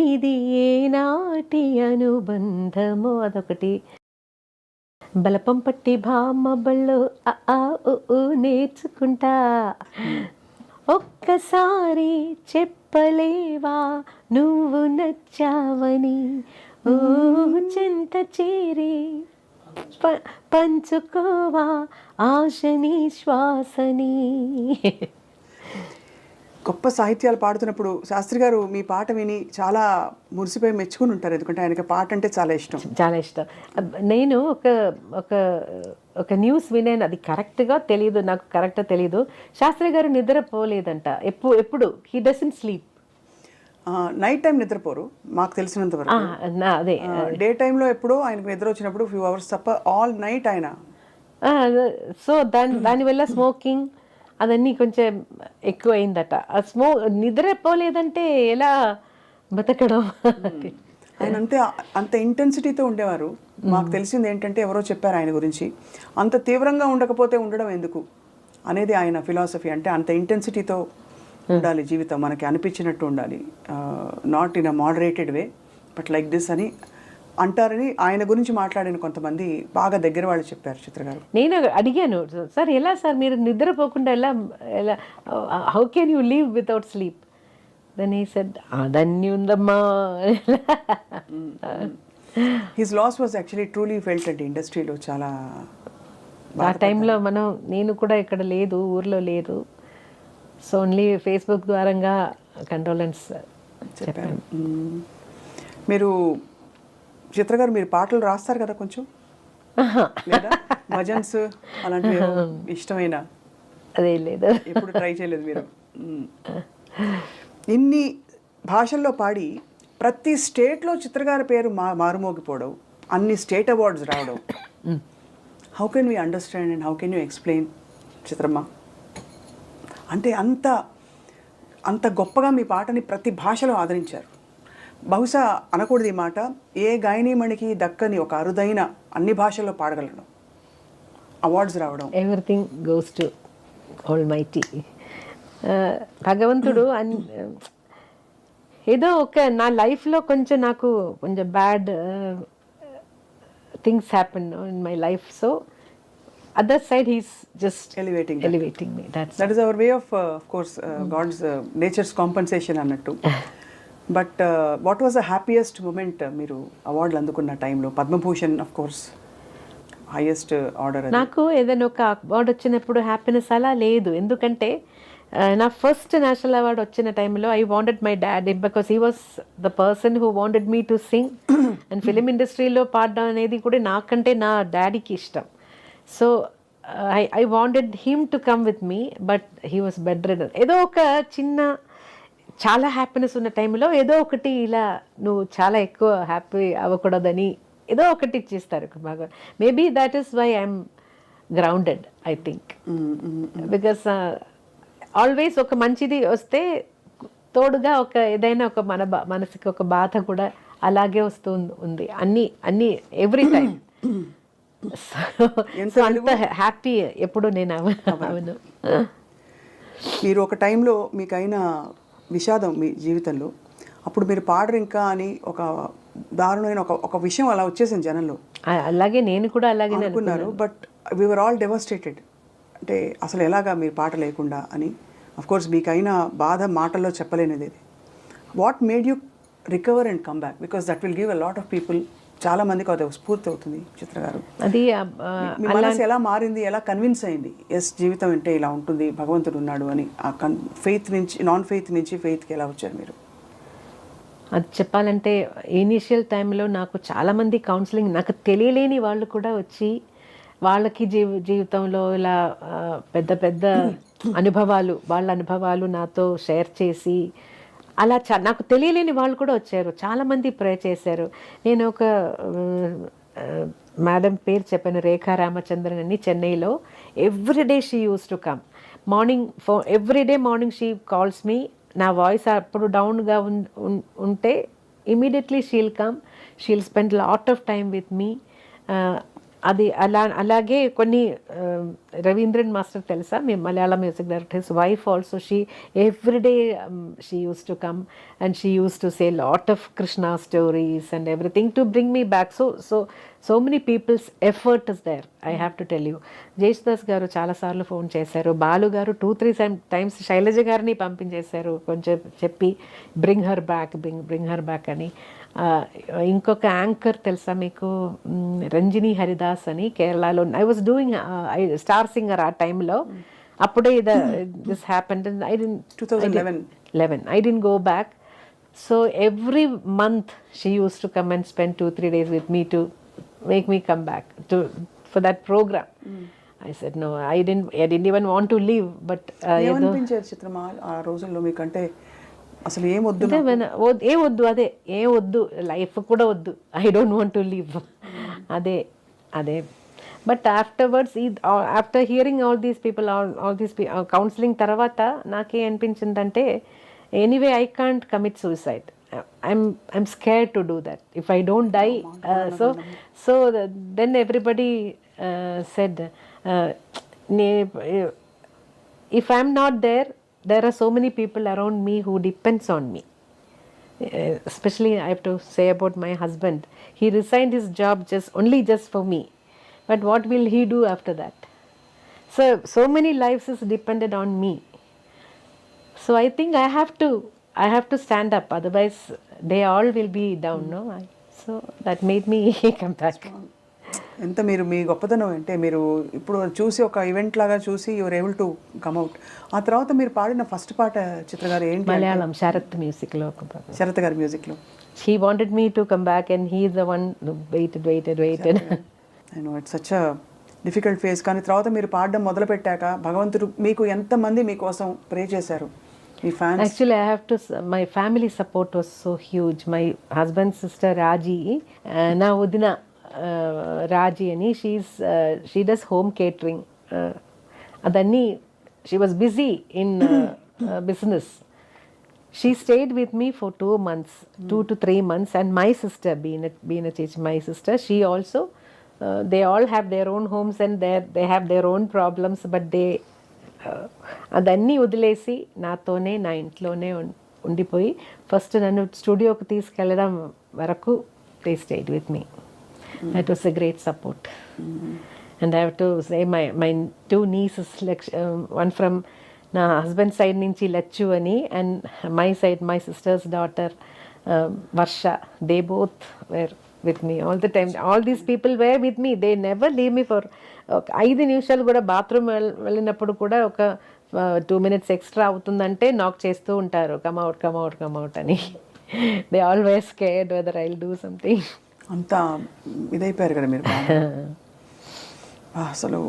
ఇది ఏనాటి అనుబంధమో, అదొకటి. బలపం పట్టి బామ్మ బళ్ళు నేర్చుకుంటా, ఒక్కసారి చెప్పలేవా నువ్వు నచ్చావని, ఓ చెంత చేరి పంచుకోవా ఆశని శ్వాసని. గొప్ప సాహిత్యాలు పాడుతున్నప్పుడు శాస్త్రి గారు మీ పాట విని చాలా మురిసిపోయి మెచ్చుకుని ఉంటారు, ఎందుకంటే ఆయనకి పాట అంటే చాలా ఇష్టం. చాలా ఇష్టం. నేను ఒక న్యూస్ వినాను, అది కరెక్ట్గా తెలియదు, నాకు కరెక్ట్గా తెలియదు. శాస్త్రి గారు నిద్రపోలేదంట ఎప్పుడు. He doesn't sleep. Night time నిద్రపోరు మాకు తెలిసినంత వరకు. అదే డే టైంలో ఎప్పుడో ఆయనకు నిద్ర వచ్చినప్పుడు ఫ్యూ అవర్స్ తప్ప ఆల్ నైట్ ఆయన. సో దానివల్ల స్మోకింగ్ అదన్నీ కొంచెం ఎక్కువ అయిందట. నిద్రపోలేదంటే ఎలా బతకడం. ఆయన అంత ఇంటెన్సిటీతో ఉండేవారు. మాకు తెలిసింది ఏంటంటే ఎవరో చెప్పారు ఆయన గురించి, అంత తీవ్రంగా ఉండకపోతే ఉండడం ఎందుకు అనేది ఆయన ఫిలాసఫీ. అంటే అంత ఇంటెన్సిటీతో ఉండాలి జీవితం, మనకి అనిపించినట్టు ఉండాలి, not in a moderated way but like this అని అంటారని ఆయన గురించి మాట్లాడిన కొంతమంది బాగా దగ్గర వాళ్ళు చెప్పారు. చిత్ర గారు, నేను అడిగాను, సార్ ఎలా సార్ మీరు నిద్రపోకుండా ఎలా how can you live without sleep? Then he said అదన్నీ ఉందమ్మా. His loss was actually truly felt అండి ఇండస్ట్రీలో. చాలా ఆ టైంలో నేను కూడా ఇక్కడ లేదు, ఊర్లో లేదు. సో ఓన్లీ ఫేస్బుక్ ద్వారంగా కండోలెన్స్ చెప్పాను. మీరు చిత్ర గారు మీరు పాటలు రాస్తారు కదా కొంచెం, లేదా భజన్స్ అలాంటివి ఇష్టమైన? అదే లేదు, ఎప్పుడు ట్రై చేయలేదు మీరు. ఇన్ని భాషల్లో పాడి ప్రతి స్టేట్లో చిత్రగారి పేరు మారుమోగిపోవడం, అన్ని స్టేట్ అవార్డ్స్ రావడం, how can we understand and how can you explain చిత్రమ్మ? అంటే అంత గొప్పగా మీ పాటని ప్రతి భాషలో ఆదరించారు. బహుశా అనకూడదు ఈ మాట, ఏ గాయనీమణికి దక్కని ఒక అరుదైన అన్ని భాషల్లో పాడగలడం, అవార్డ్స్ రావడం. ఎవ్రీథింగ్ గోస్ టు ఆల్మైటీ భగవంతుడు. ఏదో నా లైఫ్లో నాకు కొంచెం bad things happen in my life. So other side he's just elevating me. That is our way of course God's nature's compensation annattu. But what was the happiest moment మీరు అవార్డులు అందుకున్న టైంలో? Padma Bhushan of course highest order. నాకు ఏదైనా ఒక అవార్డు వచ్చినప్పుడు హ్యాపీనెస్ అలా లేదు, ఎందుకంటే నా ఫస్ట్ నేషనల్ అవార్డు వచ్చిన టైంలో I wanted my dad, because he was the person who wanted me to sing. And film ఇండస్ట్రీలో పాడడం అనేది కూడా నాకంటే నా డాడీకి ఇష్టం. So I wanted him to come with me, but he was bed ridden. ఏదో ఒక చిన్న చాలా హ్యాపీనెస్ ఉన్న టైంలో ఏదో ఒకటి ఇలా నువ్వు చాలా ఎక్కువ హ్యాపీ అవ్వకూడదని ఏదో ఒకటి చేస్తారు బాగా. Maybe that is why I'm grounded I think. Because always ఒక మంచిది వస్తే తోడుగా ఏదైనా ఒక మనసుకి ఒక బాధ కూడా అలాగే వస్తూ ఉంది, అన్ని ఎవ్రీ టైం. సో అంత హ్యాపీ ఎప్పుడు నేను అవను. మీరు ఒక టైంలో మీకైనా విషాదం మీ జీవితంలో, అప్పుడు మీరు పాడరు ఇంకా అని ఒక దారుణమైన ఒక విషయం అలా వచ్చేసింది జనంలో. అలాగే నేను కూడా అలాగే అనుకున్నారు. But we were all devastated. అంటే అసలు ఎలాగా మీరు పాట లేకుండా అని. అఫ్ కోర్స్ మీకైనా బాధ మాటల్లో చెప్పలేనిది. What made you recover and come back? Because that will give a lot of people, చాలా మందికి అది స్ఫూర్తి అవుతుంది. చిత్ర గారు, అది మీ మనసు ఎలా మారింది, ఎలా కన్విన్స్ అయింది ఎస్ జీవితం అంటే ఇలా ఉంటుంది, భగవంతుడు ఉన్నాడు అని? ఆ ఫెయిత్ నుంచి నాన్ ఫెయిత్ నుంచి ఫెయిత్కి ఎలా వచ్చారు మీరు? అది చెప్పాలంటే ఇనీషియల్ టైంలో నాకు చాలామంది కౌన్సిలింగ్ నాకు తెలియలేని వాళ్ళు కూడా వచ్చి వాళ్ళకి జీవితంలో ఇలా పెద్ద పెద్ద అనుభవాలు వాళ్ళ అనుభవాలు నాతో షేర్ చేసి అలా నాకు తెలియలేని వాళ్ళు కూడా వచ్చారు. చాలామంది ప్రే చేశారు. నేను ఒక మేడం పేరు చెప్పాను, రేఖా రామచంద్రన్ అని, చెన్నైలో. Everyday she uses to come morning everyday morning she calls me. నా వాయిస్ అప్పుడు డౌన్గా ఉంటే immediately she'll come, she'll spend lot of time with me. అది అలాగే కొన్ని రవీంద్రన్ మాస్టర్ తెలుసా, మీ Malayalam music director, his wife also, she everyday she uses to come and she uses to say lot of Krishna stories and everything to bring me back. So many peoples effort is there, I have to tell you. Yesudas గారు చాలాసార్లు ఫోన్ చేశారు, బాలు గారు 2-3 టైమ్స్ శైలజ గారిని పంపించేశారు కొంచెం చెప్పి బ్రింగ్ హర్ బ్యాక్ అని. ఇంకొక యాంకర్ తెలుసా మీకు, రంజిని హరిదాస్ అని, కేరళలో. I was doing star singer ఆ టైంలో. అప్పుడే this happened. 2011 I didn't go back. So every month she used to come and spend 2-3 days with me to make me come back for that program. I said no, I didn't even want to leave, but ఏమనిపించేది చిత్రమా ఆ రోజుల్లో మీకంటే? అసలు ఏం వద్దు, అదే ఏం వద్దు, లైఫ్ కూడా వద్దు, I don't want to live, అదే. But afterwards, after hearing all these people, all these counselling తర్వాత నాకే అనిపించిందంటే, anyway I can't commit suicide. I'm scared to do that. If I don't die, so then everybody said, if I'm not there, there are so many people around me who depends on me. Especially I have to say about my husband. He resigned his job just for me. But what will he do after that? So many lives is dependent on me. So I think I have to stand up, otherwise they all will be down, no? So that made me come back. ఎంత మీరు మీ గొప్పతనం అంటే, మీరు ఇప్పుడు చూసి ఒక ఈవెంట్ లాగా చూసి your able to come out. ఆ తర్వాత మీరు పాడిన ఫస్ట్ పాట చిత్ర గారు ఏంటి? మలయాళం శరత్ మ్యూజిక్లో, శరత్ గారి మ్యూజిక్లో. He wanted me to come back and he is the one who waited. I know it's such a difficult phase. కానీ తర్వాత మీరు పాడడం మొదలు పెట్టాక భగవంతుడు మీకు ఎంతమంది మీకోసం ప్రే చేశారు, మీ fans? Actually, I have to. My family support was so huge. My husband's sister Raji, na Udina Raji ani, she does home catering. Adanni she was busy in business. She stayed with me for 2 months, 2 to 3 months, and my sister, Beenachich, my sister, she also. They all have their own homes and they have their own problems, but they. అదన్నీ వదిలేసి నాతోనే, నా ఇంట్లోనే ఉండిపోయి ఫస్ట్ నన్ను స్టూడియోకి తీసుకెళ్ళడం వరకు they stayed with me. That was a great support. And I have to say my 2 nieces, one from నా హస్బెండ్ సైడ్ నుంచి లచ్చు అని, and my side my sister's daughter Varsha, they both were with me all the time. All these people were with me. They never leave me for 5 నిమిషాలు కూడా. బాత్రూమ్ వెళ్ళినప్పుడు కూడా ఒక 2 minutes ఎక్స్ట్రా అవుతుందంటే నాక్ చేస్తూ ఉంటారు, కమ్ అవుట్ అని. They always scared weather I will do something. అంతా ఇదైపోయారు కదా మీరు. అసలు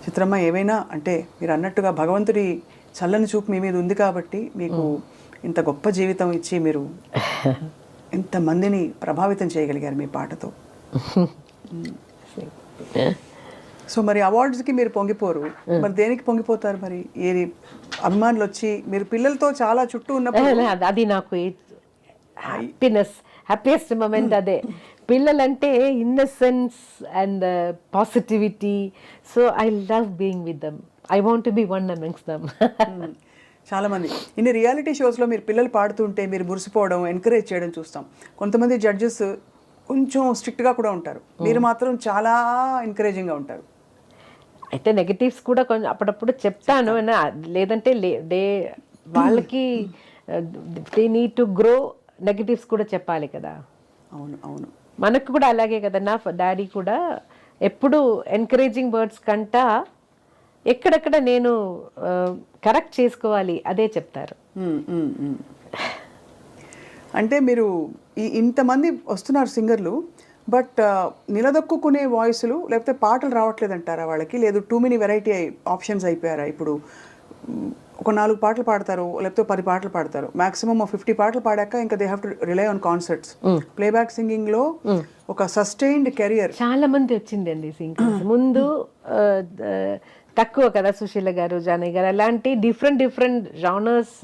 చిత్రమ్మ, ఏమైనా అంటే మీరు అన్నట్టుగా భగవంతుడి చల్లని చూపు మీ మీద ఉంది కాబట్టి మీకు ఇంత గొప్ప జీవితం ఇచ్చి మీరు ఎంతమందిని ప్రభావితం చేయగలిగారు మీ పాటతో. సో మరి అవార్డ్స్కి మీరు పొంగిపోరు, మరి దేనికి పొంగిపోతారు? మరి ఏది అభిమానులు వచ్చి మీరు పిల్లలతో చాలా చుట్టూ ఉన్నప్పుడు అది నాకు హ్యాపీయెస్ట్ మూమెంట్ అదే. పిల్లలంటే innocence and positivity. So I love being with them. I want to be one amongst them. చాలామంది ఇన్ని రియాలిటీ షోస్లో మీరు పిల్లలు పాడుతుంటే మీరు మురిసిపోవడం, ఎంకరేజ్ చేయడం చూస్తాం. కొంతమంది జడ్జెస్ కొంచెం స్ట్రిక్ట్గా కూడా ఉంటారు, మీరు మాత్రం చాలా ఎంకరేజింగ్గా ఉంటారు. అయితే నెగటివ్స్ కూడా కొంచెం అప్పుడప్పుడు చెప్తాను, లేదంటే వాళ్ళకి they need to grow, negatives కూడా చెప్పాలి కదా. అవును. మనకు కూడా అలాగే కదా. నా డాడీ కూడా ఎప్పుడు ఎంకరేజింగ్ వర్డ్స్ కంటా ఎక్కడెక్కడ నేను కరెక్ట్ చేసుకోవాలి అదే చెప్తారు. అంటే మీరు ఇంతమంది వస్తున్నారు సింగర్లు, బట్ నిలదొక్కునే వాయిస్లు లేకపోతే పాటలు రావట్లేదు అంటారా వాళ్ళకి? లేదు టూ మెనీ వెరైటీ ఆప్షన్స్ అయిపోయారా? ఇప్పుడు ఒక 4 పాటలు పాడతారు, లేకపోతే 10 పాటలు పాడతారు, మాక్సిమం 50 పాటలు పాడాక ఇంకా they have to rely on concerts. Playback సింగింగ్లో ఒక సస్టైన్డ్ కెరియర్ చాలా మంది వచ్చిందండి సింగర్స్ ముందు. తక్కువ కదా సుశీల గారు, జానయ్య గారు అలాంటి డిఫరెంట్ జానర్స్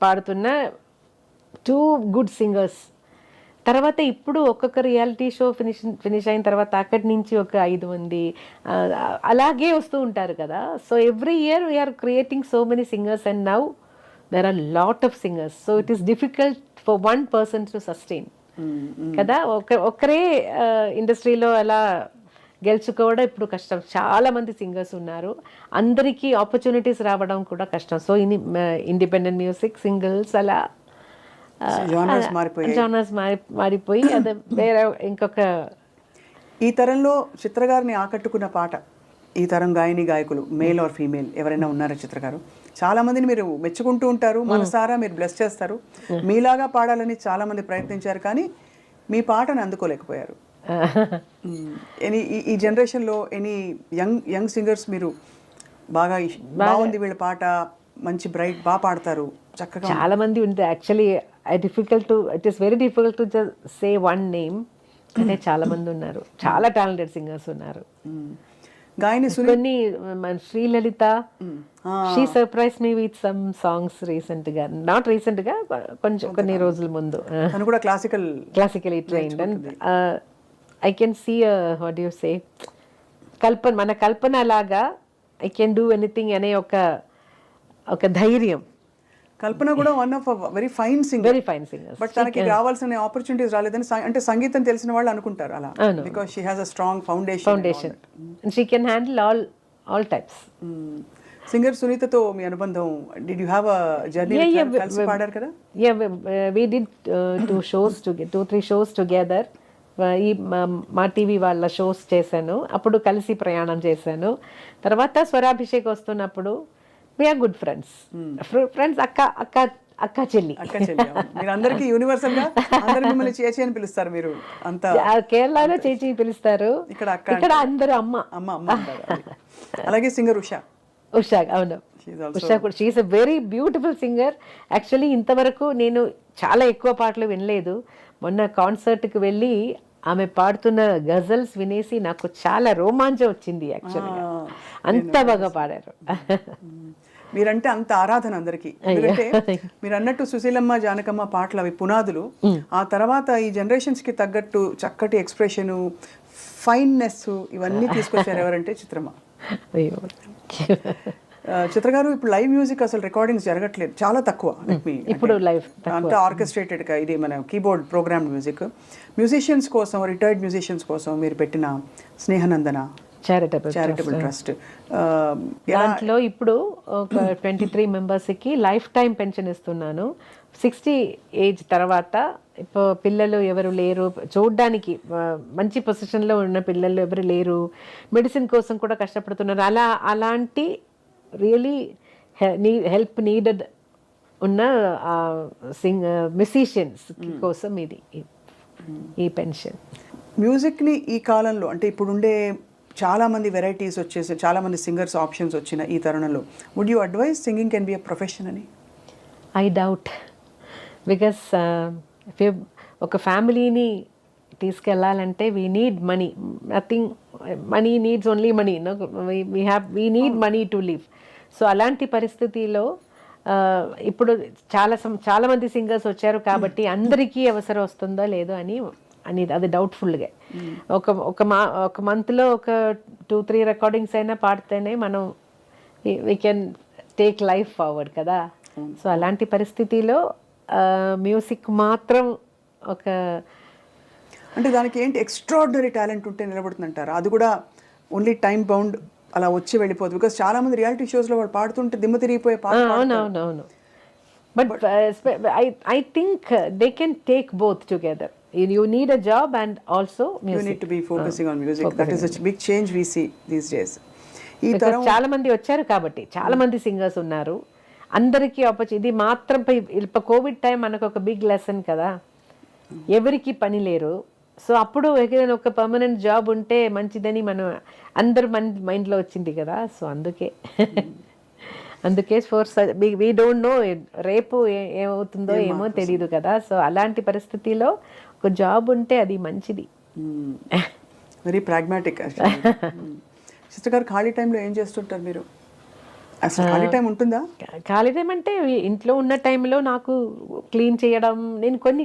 పాడుతున్న 2 గుడ్ సింగర్స్. తర్వాత ఇప్పుడు ఒక్కొక్క రియాలిటీ షో ఫినిష్ అయిన తర్వాత అక్కడి నుంచి ఒక 5 మంది అలాగే వస్తూ ఉంటారు కదా. So every year we're creating so many singers and now there are lot of singers. So it is difficult for one person to sustain కదా. ఒకరే ఇండస్ట్రీలో అలా గెలుచుకోవడం ఇప్పుడు కష్టం. చాలా మంది సింగర్స్ ఉన్నారు, అందరికీ ఆపర్చునిటీస్ రావడం కూడా కష్టం. సో ఇండిపెండెంట్ మ్యూజిక్, సింగిల్స్ అలా జానర్స్ మారిపోయి అది వేరే ఇంకొక. ఈ తరంలో చిత్ర గారిని ఆకట్టుకున్న పాట, ఈ తరం గాయని గాయకులు మేల్ ఆర్ ఫీమేల్ ఎవరైనా ఉన్నారా చిత్ర గారు? చాలా మందిని మీరు మెచ్చుకుంటూ ఉంటారు, మనసారా మీరు బ్లెస్ చేస్తారు. మీలాగా పాడాలని చాలా మంది ప్రయత్నించారు, కానీ మీ పాటను అందుకోలేకపోయారు. ఈ జనరేషన్లో ఎనీ యంగ్ సింగర్స్ మీరు బాగుంది వీళ్ళ పాట, మంచి బ్రైట్, బాగా పాడతారు, చక్కగా? చాలా మంది ఉంది actually. It is very difficult to just say one name. అంటే చాలా మంది ఉన్నారు, చాలా టాలెంటెడ్ సింగర్స్ ఉన్నారు. గాయని కొన్ని Srilalitha, she surprise me with some songs recent గా, నాట్ రీసెంట్ గా, కొన్ని రోజుల ముందు. తను కూడా classically trained. And I can see what you say మన కల్పన లాగా ఐ కెన్ డూ ఎనీథింగ్ అనే ఒక ధైర్యం. కల్పన కూడా one of very fine singer, but తనకి రావాల్సిన ఆపర్చునిటీస్ రాలేదని అంటే సంగీతం తెలిసిన వాళ్ళు అనుకుంటారు అలా, because she has a strong foundation. She can handle all types. Singer సునీతతో మీ అనుబంధం, did you have a journey? కలిసి పాడారు కదా? Yeah, we did 2-3 shows together. ఈ మా టీవీ వాళ్ళ షోస్ చేశాను, అప్పుడు కలిసి ప్రయాణం చేశాను. తర్వాత స్వరాభిషేక్ వస్తున్నప్పుడు వీఆర్ గుడ్ ఫ్రెండ్స్. అక్క చెల్లి. మీరు అందరికి యూనివర్సల్ గా అందరూ మిమ్మల్ని చేచి అని పిలుస్తారు. మీరు అంతా కేరళలో చేచి పిలుస్తారు, ఇక్కడ అందరూ అమ్మ. అలాగే సింగర్ ఉషా. అవును, ఉషా కూడా she is a very beautiful singer. Actually ఇంతవరకు నేను చాలా ఎక్కువ పాటలు వినలేదు. మొన్న కాన్సర్ట్కి వెళ్ళి ఆమె పాడుతున్న గజల్స్ వినేసి నాకు చాలా రోమాంచం వచ్చింది. యాక్చువల్గా అంత బాగా పాడారు. మీరంటే అంత ఆరాధన అందరికీ. ఎందుకంటే మీరు అన్నట్టు సుశీలమ్మ, జానకమ్మ పాటలు అవి పునాదులు. ఆ తర్వాత ఈ జనరేషన్స్ కి తగ్గట్టు చక్కటి ఎక్స్ప్రెషన్, ఫైన్నెస్ ఇవన్నీ తీసుకొచ్చారు ఎవరంటే చిత్రమ్మ. చిత్ర గారు, ఇప్పుడు లైవ్ మ్యూజిక్ అసలు రికార్డింగ్స్ జరగట్లేదు, చాలా తక్కువ. ఇప్పుడు లైవ్ అంతా ఆర్కెస్ట్రేటెడ్ గా, ఇది మన కీబోర్డ్ ప్రోగ్రామ్ మ్యూజిక్. మ్యూజిషియన్స్ కోసం, రిటైర్డ్ మ్యూజిషియన్స్ కోసం మీరు పెట్టిన స్నేహనందన చారిటబుల్ ట్రస్ట్, దాంట్లో ఇప్పుడు ఒక 23 మెంబర్స్కి లైఫ్ టైం పెన్షన్ ఇస్తున్నాను. 60 ఏజ్ తర్వాత ఇప్పుడు పిల్లలు ఎవరు లేరు, చూడ్డానికి మంచి పొజిషన్లో ఉన్న పిల్లలు ఎవరు లేరు, మెడిసిన్ కోసం కూడా కష్టపడుతున్నారు, అలాంటి రియలీ హెల్ప్ నీడెడ్ ఉన్న మ్యూజిషియన్స్ కోసం ఇది ఈ పెన్షన్. మ్యూజిక్ని ఈ కాలంలో, అంటే ఇప్పుడుండే చాలామంది వెరైటీస్ వచ్చేసి చాలామంది సింగర్స్ ఆప్షన్స్ వచ్చిన ఈ తరుణంలో, would you advise singing can be a profession అని? ఐ డౌట్, బికాస్ ఒక ఫ్యామిలీని తీసుకెళ్ళాలంటే we need money. Nothing, money needs only money. We need money to live. So అలాంటి పరిస్థితిలో ఇప్పుడు చాలా మంది సింగర్స్ వచ్చారు కాబట్టి అందరికీ అవసరం వస్తుందో లేదో అని అది డౌట్ఫుల్గా. ఒక మంత్లో ఒక 2-3 రికార్డింగ్స్ అయినా పాడితేనే మనం we can take life forward కదా. సో అలాంటి పరిస్థితిలో మ్యూజిక్ మాత్రం అంటే దానికి ఏంటి ఎక్స్ట్రాడినరీ టాలెంట్ ఉంటే నిలబడుతుందంటారా? అది కూడా ఓన్లీ టైం బౌండ్ అలా వచ్చి వెళ్ళిపోదు. బికాస్ చాలా మంది రియాలిటీ షోస్లో వాళ్ళు పాడుతుంటే దిమ్మ తిరిగిపోయే పాట. అవునవును, but I think they can take both together. You need a job and also music. You need to be focusing on music. That is a big change we see these days. చాలా మంది వచ్చారు కాబట్టి చాలా మంది సింగర్స్ ఉన్నారు. అందరికీ ఇది మాత్రం ఇప్పుడు కోవిడ్ టైం మనకు ఒక బిగ్ లెసన్ కదా, ఎవరికి పని లేరు. సో అప్పుడు ఏదైనా ఒక పర్మనెంట్ జాబ్ ఉంటే మంచిదని మనం అందరు మైండ్లో వచ్చింది కదా. సో అందుకే ఫోర్స్ వీ డోంట్ నో రేపు ఏమవుతుందో ఏమో తెలియదు కదా. సో అలాంటి పరిస్థితిలో ఒక జాబ్ ఉంటే అది మంచిది. Very pragmatic. సిస్టర్ గారు ఖాళీ టైంలో ఏం చేస్తుంటారు మీరు? అసలు ఖాళీ టైం ఉంటుందా? ఖాళీ టైం అంటే ఇంట్లో ఉన్న టైంలో నాకు క్లీన్ చేయడం, నేను కొన్ని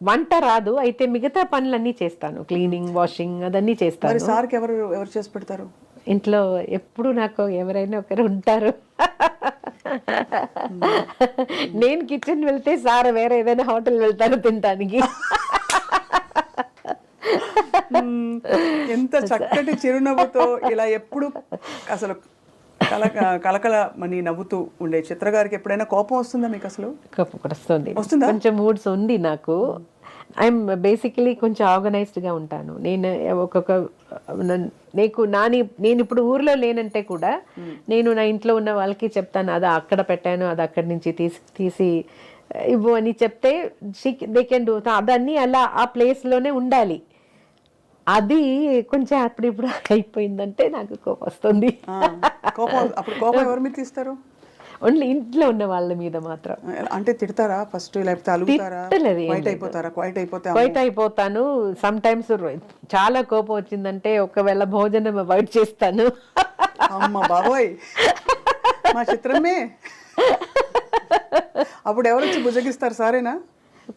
వంట రాదు, అయితే మిగతా పనులన్నీ చేస్తాను. క్లీనింగ్, వాషింగ్ అదన్నీ చేస్తాను. మరి సార్కి ఎవరు చేసి పెడతారు? ఇంట్లో ఎప్పుడు నాకు ఎవరైనా ఒకరు ఉంటారు. నేను కిచెన్ వెళ్తే సార్ వేరే ఏదైనా హోటల్ వెళ్తారు తినడానికి. ఎంత చక్కటి చిరునవ్వుతో ఇలా ఎప్పుడు అసలు కలకల మని నవ్వుతూ ఉండే చిత్ర గారికి ఎప్పుడైనా కోపం వస్తుందా మీకు? అసలు కోపం కూడా వస్తుంది, కొంచెం మూడ్స్ ఉంది నాకు. ఐఎమ్ బేసికలీ కొంచెం ఆర్గనైజ్డ్గా ఉంటాను నేను. నేను ఇప్పుడు ఊర్లో లేనంటే కూడా నేను నా ఇంట్లో ఉన్న వాళ్ళకి చెప్తాను, అది అక్కడ పెట్టాను, అది అక్కడి నుంచి తీసి ఇవ్వు అని చెప్తే దే కెన్ డూ. అదన్నీ అలా ఆ ప్లేస్లోనే ఉండాలి. అది కొంచెం ఇప్పుడు అయిపోయిందంటే నాకు కోపం వస్తుంది. కోపం ఎవరి మీద తీస్తారు? ఓన్లీ ఇంట్లో ఉన్న వాళ్ళ మీద మాత్రం. అంటే తిడతారా ఫస్ట్, లేకపోతే అలుగుతారా? క్వైట్ అయిపోతాను. సమ్ టైమ్స్ చాలా కోపం వచ్చిందంటే ఒకవేళ భోజనం అవాయిడ్ చేస్తాను. అమ్మ బాబోయ్, మా చిత్రమే. అప్పుడు ఎవరు వచ్చి భుజగిస్తారు? సారేనా?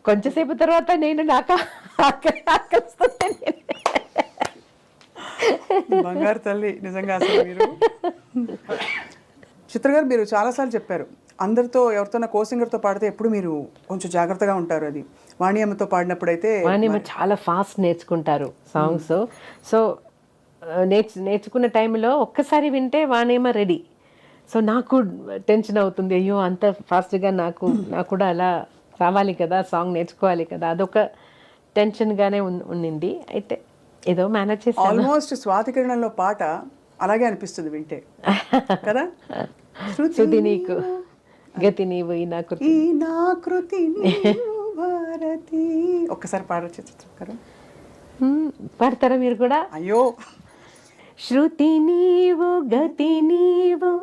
కొంచెంసేపు తర్వాత నేను నాకు బంగారు తల్లి నిజంగా. అసలు మీరు చిత్ర గారు, మీరు చాలాసార్లు చెప్పారు అందరితో ఎవరితోనా కోసింగర్తో పాడితే ఎప్పుడు మీరు కొంచెం జాగ్రత్తగా ఉంటారు. అది వాణియమ్మతో పాడినప్పుడు అయితే వాణియమ్మ చాలా ఫాస్ట్ నేర్చుకుంటారు సాంగ్స్. సో నేర్చుకున్న టైంలో ఒక్కసారి వింటే వాణియమ్మ రెడీ. సో నాకు టెన్షన్ అవుతుంది, అయ్యో అంత ఫాస్ట్గా నాకు కూడా అలా రావాలి కదా, సాంగ్ నేర్చుకోవాలి కదా, అదొక టెన్షన్గానే ఉండింది. అయితే ఏదో మేనేజ్ చేసి ఆల్మోస్ట్ స్వాతికిరణంలో పాట అలాగే అనిపిస్తుంది వింటే కదా. శృతి నీకు గతి నీవు ఈ నాకృతి భారతి. ఒక్కసారి పాడొచ్చు చిత్రం? పాడతారా మీరు కూడా? అయ్యో. శృతి నీవు గతి నీవు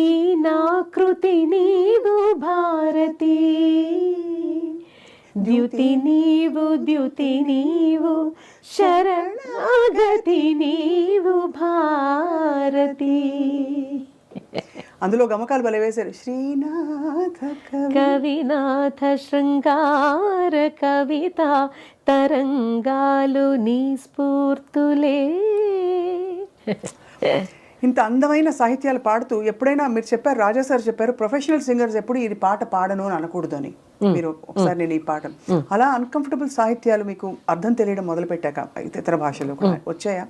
ఈ నాకృతి నీవు భారతి, ద్యుతి నీవు శరణాగతి నీవు భారతి. అందులో గమకాలు భలే వేశారు. శ్రీనాథ కవినాథ శృంగార కవిత తరంగాలు నీ స్ఫూర్తులే. ఇంత అందమైన సాహిత్యాలు పాడుతూ ఎప్పుడైనా మీరు చెప్పారు, రాజా సార్ చెప్పారు, ప్రొఫెషనల్ సింగర్స్ ఎప్పుడు ఇది పాట పాడను అని అనకూడదు అని. మీరు ఒకసారి నేను ఈ పాట అలా అన్కంఫర్టబుల్ సాహిత్యాలు మీకు అర్థం తెలియడం మొదలు పెట్టాక ఇతర భాషలో వచ్చాయా?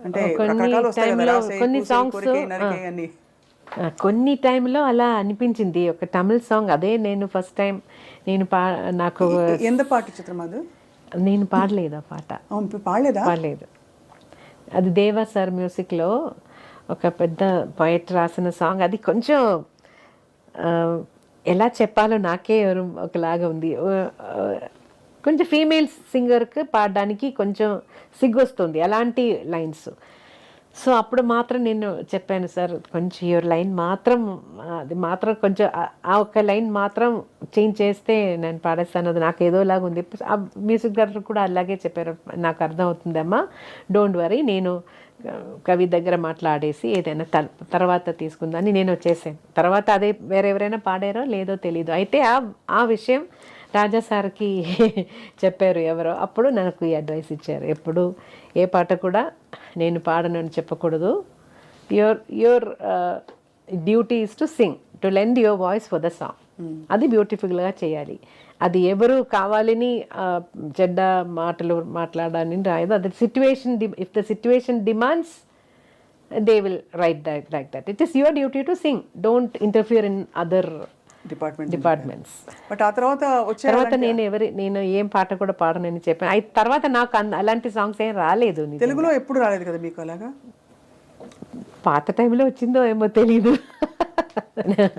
అంటే రకరకాలు వస్తాయి కదా, కొన్ని సాంగ్స్ కొన్ని టైంలో అలా అనిపించింది. ఒక తమిళ్ సాంగ్ అదే నేను ఫస్ట్ టైం నాకు ఎంత పాట చిత్రం అది? నేను పాడలేదు ఆ పాట. పాడలేదు. అది దేవా సార్ మ్యూజిక్లో ఒక పెద్ద పోయట్ రాసిన సాంగ్. అది కొంచెం ఎలా చెప్పాలో నాకే ఒకలాగా ఉంది. కొంచెం ఫీమేల్ సింగర్కి పాడడానికి కొంచెం సిగ్గొస్తుంది అలాంటి లైన్స్. సో అప్పుడు మాత్రం నేను చెప్పాను, సార్ కొంచెం ఈ లైన్ మాత్రం అది మాత్రం కొంచెం ఆ ఒక్క లైన్ మాత్రం చేంజ్ చేస్తే నేను పాడేస్తాను, అది నాకు ఏదోలాగా ఉంది. ఆ మ్యూజిక్ డైరెక్టర్ కూడా అలాగే చెప్పారు, నాకు అర్థం అవుతుందమ్మా, డోంట్ వరీ, నేను కవి దగ్గర మాట్లాడేసి ఏదైనా తర్వాత తీసుకుందని నేను వచ్చేసాను. తర్వాత అదే వేరే ఎవరైనా పాడారో లేదో తెలీదు. అయితే ఆ విషయం రాజా సార్కి చెప్పారు ఎవరో, అప్పుడు నాకు ఈ అడ్వైస్ ఇచ్చారు, ఎప్పుడు ఏ పాట కూడా నేను పాడను అని చెప్పకూడదు. Your duty is to sing, to lend your voice for the song. అది బ్యూటిఫుల్గా చేయాలి. అది ఎవరు కావాలని చెడ్డ మాటలు మాట్లాడాలని రాయదు. అది situation, if the situation demands they will write like that. It is your duty to sing, don't interfere in other departments. But ఆ తర్వాత నేను ఏం పాట కూడా పాడనని చెప్పాను. తర్వాత నాకు అలాంటి సాంగ్స్ ఏం రాలేదు. తెలుగులో ఎప్పుడు రాలేదు కదా మీకు అలాగా? పాత టైంలో వచ్చిందో ఏమో తెలీదు.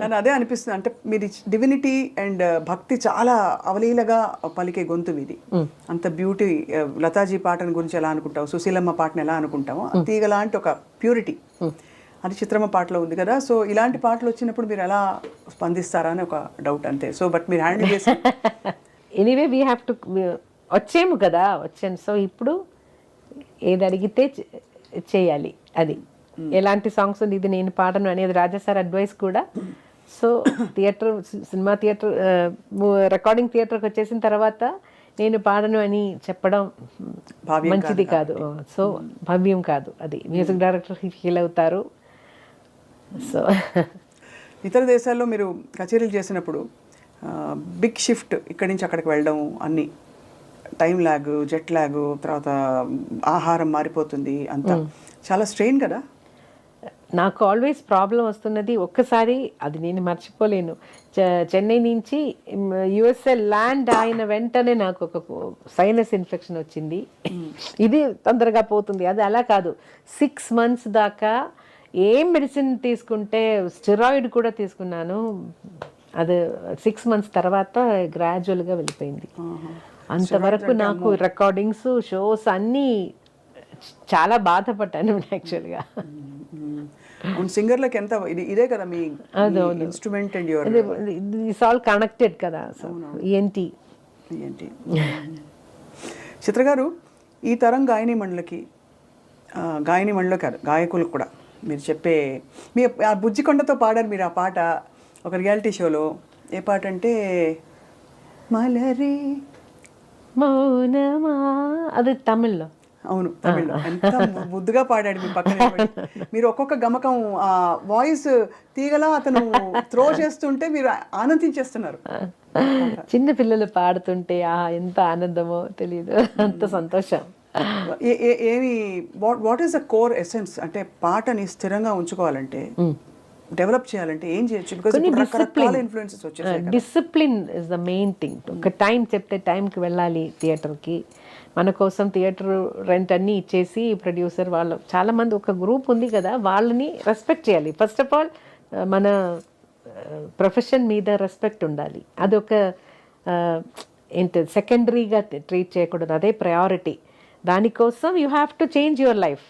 కానీ అదే అనిపిస్తుంది, అంటే మీది డివినిటీ అండ్ భక్తి చాలా అవలీలగా పలికే గొంతు ఇది. అంత బ్యూటీ. లతాజీ పాటను గురించి ఎలా అనుకుంటావు, సుశీలమ్మ పాటను ఎలా అనుకుంటామో, తీగ లాంటి ఒక ప్యూరిటీ అది చిత్రమ్మ పాటలో ఉంది కదా. సో ఇలాంటి పాటలు వచ్చినప్పుడు మీరు ఎలా స్పందిస్తారా అని ఒక డౌట్ అంతే. సో బట్ మీరు హ్యాండిల్ చేసి ఎనీవే వీ హ్యావ్ టు, వచ్చాము కదా, వచ్చాను. సో ఇప్పుడు ఏది అడిగితే చేయాలి. అది ఎలాంటి సాంగ్స్ ఉంది, ఇది నేను పాడను అనేది రాజా సార్ అడ్వైస్ కూడా. So theatre, cinema theatre, recording థియేటర్కి వచ్చేసిన తర్వాత నేను పాడను అని చెప్పడం మంచిది కాదు. సో భవ్యం కాదు, అది మ్యూజిక్ డైరెక్టర్ ఫీల్ అవుతారు. సో ఇతర దేశాల్లో మీరు కచేరీలు చేసినప్పుడు బిగ్ షిఫ్ట్ ఇక్కడి నుంచి అక్కడికి వెళ్ళడం, అన్ని టైం ల్యాగ్, జెట్ ల్యాగ్, తర్వాత ఆహారం మారిపోతుంది, అంతా చాలా స్ట్రెయిన్ కదా. నాకు ఆల్వేస్ ప్రాబ్లం వస్తున్నది, ఒక్కసారి అది నేను మర్చిపోలేను. చెన్నై నుంచి యుఎస్ఏ ల్యాండ్ అయిన వెంటనే నాకు ఒక సైనస్ ఇన్ఫెక్షన్ వచ్చింది. ఇది తొందరగా పోతుంది, అది అలా కాదు. 6 months దాకా ఏం మెడిసిన్ తీసుకుంటే, స్టెరాయిడ్ కూడా తీసుకున్నాను, అది 6 months తర్వాత గ్రాడ్యువల్గా వెళ్ళిపోయింది. అంతవరకు నాకు రికార్డింగ్స్, షోస్ అన్నీ చాలా బాధపడ్డాను యాక్చువల్గా. సింగర్లకు ఎంత ఇదే కదా మీ instrument and your it's all connected కదా. సో ఏంటి చిత్ర గారు, ఈ తరం గాయని మండలి కాదు, గాయకులకు కూడా మీరు చెప్పే, మీ ఆ బుజ్జికొండతో పాడారు మీరు ఆ పాట ఒక రియాలిటీ షోలో. ఏ పాట అంటే మలరే మౌనమా, అది తమిళ్లో. అవును, తమిళ్లో. ఎంత ముద్దుగా పాడాడు మీ పక్కన. మీరు ఒక్కొక్క గమకం ఆ వాయిస్ తీగలా అతను త్రో చేస్తుంటే మీరు ఆనందించేస్తున్నారు. చిన్న పిల్లలు పాడుతుంటే ఎంత ఆనందమో తెలియదు, అంత సంతోషం. ఏమి what is the core essence, అంటే పాటని స్థిరంగా ఉంచుకోవాలంటే, డెవలప్ చేయాలంటే ఏం చేయొచ్చు? బికాజ్ రకరకాల ఇన్ఫ్లుయెన్సెస్ వచ్చేసాయి. Discipline is the main thing. ఒక టైం చెప్తే టైంకి వెళ్ళాలి థియేటర్కి. మన కోసం థియేటర్ రెంట్ అన్నీ ఇచ్చేసి ప్రొడ్యూసర్ వాళ్ళు చాలామంది ఒక గ్రూప్ ఉంది కదా, వాళ్ళని రెస్పెక్ట్ చేయాలి. ఫస్ట్ ఆఫ్ ఆల్ మన ప్రొఫెషన్ మీద రెస్పెక్ట్ ఉండాలి. అదొక ఏంటి సెకండరీగా ట్రీట్ చేయకూడదు, అదే ప్రయారిటీ. దానికోసం you have to change your life.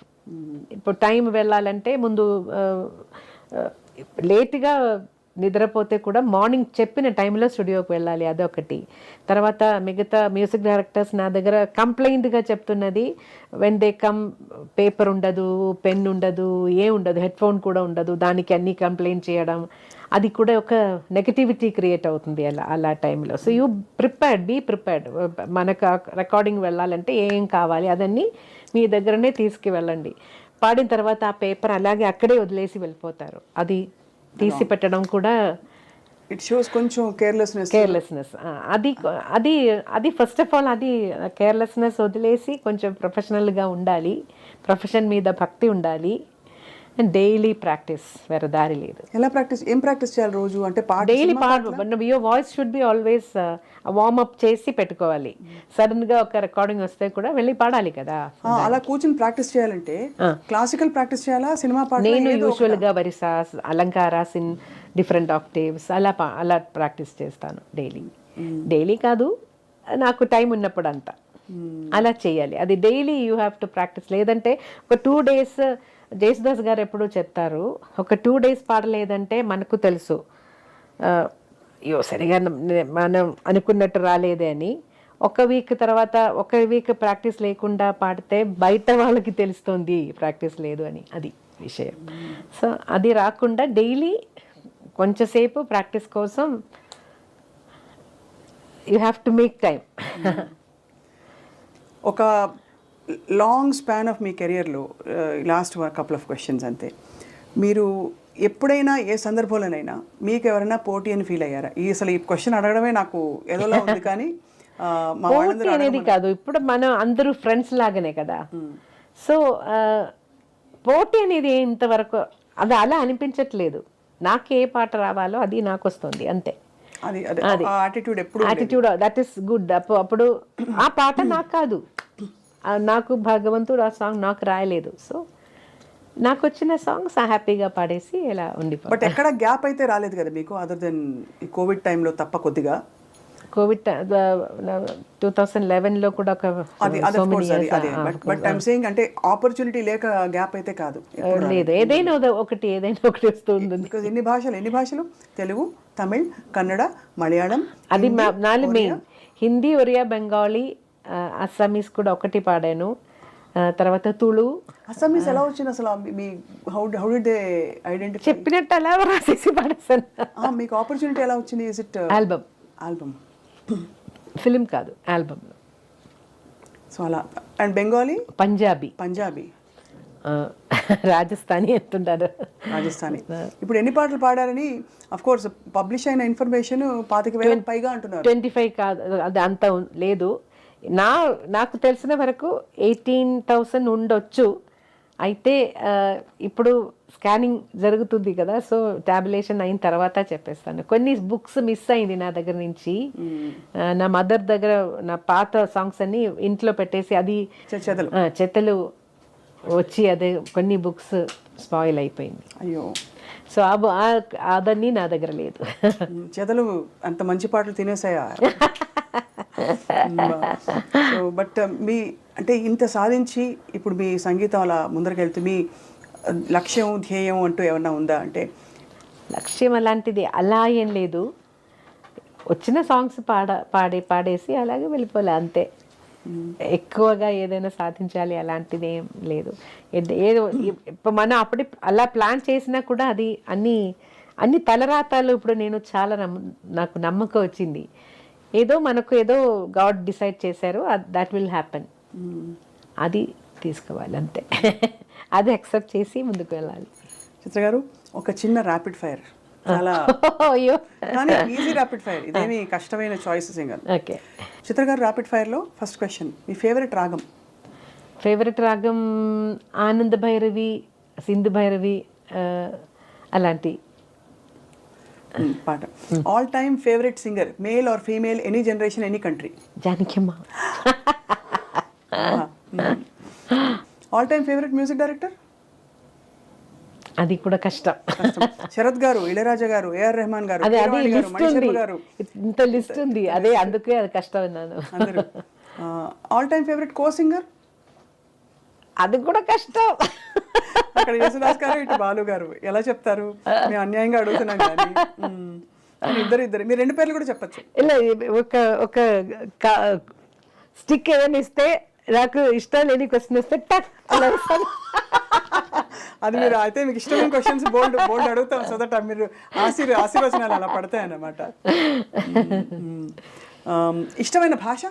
ఇప్పుడు టైం వెళ్ళాలంటే ముందు లేట్గా నిద్రపోతే కూడా మార్నింగ్ చెప్పిన టైంలో స్టూడియోకి వెళ్ళాలి, అదొకటి. తర్వాత మిగతా మ్యూజిక్ డైరెక్టర్స్ నా దగ్గర కంప్లైంట్గా చెప్తున్నది, వెన్ దే కమ్ పేపర్ ఉండదు, పెన్ ఉండదు, ఉండదు, హెడ్ ఫోన్ కూడా ఉండదు, దానికి అన్నీ కంప్లైంట్ చేయడం, అది కూడా ఒక నెగటివిటీ క్రియేట్ అవుతుంది అలా టైంలో. So you be prepared. మనకు రికార్డింగ్ వెళ్ళాలంటే ఏం కావాలి అదన్నీ మీ దగ్గరనే తీసుకువెళ్ళండి. పాడిన తర్వాత ఆ పేపర్ అలాగే అక్కడే వదిలేసి వెళ్ళిపోతారు, అది తీసి పెట్టడం కూడా ఇట్ షోస్ కొంచెం కేర్లెస్నెస్. అది ఫస్ట్ ఆఫ్ ఆల్ అది కేర్లెస్నెస్ వదిలేసి కొంచెం ప్రొఫెషనల్గా ఉండాలి, ప్రొఫెషన్ మీద భక్తి ఉండాలి, అండ్ డైలీ ప్రాక్టీస్, వేరే దారి లేదు. ఎలా ప్రాక్టీస్, ఏం ప్రాక్టీస్ చేయాలి రోజు? అంటే daily your voice should be always warm up చేసి పెట్టుకోవాలి. సడన్గా ఒక రికార్డింగ్ వస్తే కూడా వెళ్ళి పాడాలి కదా. అలా కూర్చొని ప్రాక్టీస్ చేయాలంటే క్లాసికల్ ప్రాక్టీస్ చేయాలా, సినిమా పాట? నేను యూజువల్గా వరిసాస్, అలంకారాస్ ఇన్ డిఫరెంట్ ఆక్టేవ్స్ అలా ప్రాక్టీస్ చేస్తాను డైలీ కాదు, నాకు టైం ఉన్నప్పుడు అంతా అలా చేయాలి. అది daily you have to practice. లేదంటే ఒక 2 days, జేసుదాస్ గారు ఎప్పుడూ చెప్తారు, ఒక 2 days పాడలేదంటే మనకు తెలుసు సరిగా మనం అనుకున్నట్టు రాలేదే అని. ఒక వీక్ తర్వాత, ఒక వీక్ ప్రాక్టీస్ లేకుండా పాడితే బయట వాళ్ళకి తెలుస్తుంది ప్రాక్టీస్ లేదు అని, అది విషయం. సో అది రాకుండా డైలీ కొంచెంసేపు ప్రాక్టీస్ కోసం you have to make time. ఒక లాంగ్ స్పాన్ ఆఫ్ మీ కెరియర్లో లాస్ట్ కపుల్ ఆఫ్ క్వశ్చన్స్ అంతే. మీరు ఎప్పుడైనా ఏ సందర్భంలోనైనా మీకు ఎవరైనా పోటీ అని ఫీల్ అయ్యారా? అసలు ఈ క్వశ్చన్ అడగడమే నాకు ఏదోలా ఉంది, కానీ పోటీ అనేది కాదు, ఇప్పుడు మనం అందరూ ఫ్రెండ్స్ లాగానే కదా. సో పోటీ అనేది ఇంతవరకు అది అలా అనిపించట్లేదు. నాకు ఏ పాట రావాలో అది నాకు వస్తుంది అంతే. Attitude that is good. అప్పుడు ఆ పాట నాకు కాదు, నాకు భగవంతుడు ఆ సాంగ్ నాకు రాయలేదు. సో నాకు వచ్చిన సాంగ్స్ హ్యాపీగా పాడేసి ఇలా ఉండిపో. బట్ ఎక్కడ గ్యాప్ అయితే రాలేదు కదా మీకు, అదర్ దెన్ ఈ కోవిడ్ టైంలో తప్ప కొద్దిగా. కోవిడ్ 2011లో కూడా ఒక అది so many years, but I'm saying అంటే ఆపర్చునిటీ లేక గ్యాప్ అయితే కాదు. లేదు, ఏదైనా ఒకటి వస్తుంది. బికాజ్ ఎన్ని భాషలు తెలుగు, తమిళ్, కన్నడ, మలయాళం, అది నాలుగు మెయిన్. హిందీ, ఒరియా, బెంగాలీ, అస్సామీస్ కూడా ఒకటి పాడాను. తర్వాత తుళు. అస్సామీస్ ఎలా వచ్చింది అసలు? Me how did they identify? చెప్పినట్టు అలా రాసేసి పాడేసాను. మీకు ఆపర్చునిటీ ఎలా వచ్చింది? Is it album? ఫిలిం కాదు, ఆల్బమ్. సో అలా. అండ్ బెంగాలీ, పంజాబీ, రాజస్థానీ ఎంతుంటారు. రాజస్థానీ. ఇప్పుడు ఎన్ని పాటలు పాడారని అఫ్ కోర్స్ పబ్లిష్ అయిన ఇన్ఫర్మేషన్ 25,000 పైగా అంటున్నారు. 25 కాదు, అది అంత లేదు. నాకు తెలిసిన వరకు 18,000 ఉండొచ్చు. అయితే ఇప్పుడు స్కానింగ్ జరుగుతుంది కదా, సో టాబ్యులేషన్ అయిన తర్వాత చెప్పేస్తాను. కొన్ని బుక్స్ మిస్ అయింది నా దగ్గర నుంచి. నా మదర్ దగ్గర నా పాత సాంగ్స్ అన్ని ఇంట్లో పెట్టేసి అది చెత్తలు వచ్చి అదే కొన్ని బుక్స్ స్పాయిల్ అయిపోయింది. అయ్యో. సో అదన్నీ నా దగ్గర లేదు. చెదలు అంత మంచి పాటలు తినేసాయా? సో బట్ మీ అంటే ఇంత సాధించి ఇప్పుడు మీ సంగీతం అలా ముందరకెళ్తూ మీ లక్ష్యం, ధ్యేయం అంటూ ఏమన్నా ఉందా? అంటే లక్ష్యం అలాంటిది అలా ఏం లేదు. వచ్చిన సాంగ్స్ పాడేసి అలాగే వెళ్ళిపోలే అంతే. ఎక్కువగా ఏదైనా సాధించాలి అలాంటిది ఏం లేదు. ఏదో మనం అప్పుడే అలా ప్లాన్ చేసినా కూడా అది అన్ని తలరాతాలు. ఇప్పుడు నేను చాలా నాకు నమ్మకం వచ్చింది, మనకు ఏదో గాడ్ డిసైడ్ చేశారు, దట్ విల్ హ్యాపెన్. అది తీసుకోవాలి అంతే. అది యాక్సెప్ట్ చేసి ముందుకు వెళ్ళాలి. చిత్ర గారు, ఒక చిన్న ర్యాపిడ్ ఫైర్, చాలా కానీ ఈజీ ర్యాపిడ్ ఫైర్, ఇదేమి కష్టమైన చాయిసెస్ ఏం కాదు. ఓకే. చిత్ర గారు, ర్యాపిడ్ ఫైర్లో ఫస్ట్ క్వశ్చన్, మీ ఫేవరెట్ రాగం? ఫేవరెట్ రాగం ఆనంద భైరవి, సింధు భైరవి, అలాంటి పాట. All time favourite singer, male or female, any generation, any country? Janakamma. All time favourite music director? అది కూడా కష్టం. శరత్ గారు, ఇళయరాజా గారు, ఏఆర్ రెహమాన్ గారు, ఇంత లిస్ట్ ఉంది. అదే అందుకే అది కష్టం అన్నాను. All time favourite co singer? అది కూడా కష్టం. అక్కడ యేసుదాస్ గారు, ఇటు బాలు గారు. ఎలా చెప్తారు? మేము అన్యాయంగా అడుగుతున్నాం కానీ ఇద్దరు మీరు 2 పేర్లు కూడా చెప్పచ్చు. ఇలా ఒక స్టిక్ ఏదైనా ఇస్తే, నాకు ఇష్టం లేని క్వశ్చన్ వస్తే టక్ అలా ఇస్తాను. అది మీరు అయితే మీకు ఇష్టమైన క్వశ్చన్స్ బోల్డ్ అడుగుతాం, సో దట్ మీరు ఆశీర్వచనాలు అలా పడతాయన్నమాట. ఇష్టమైన భాష?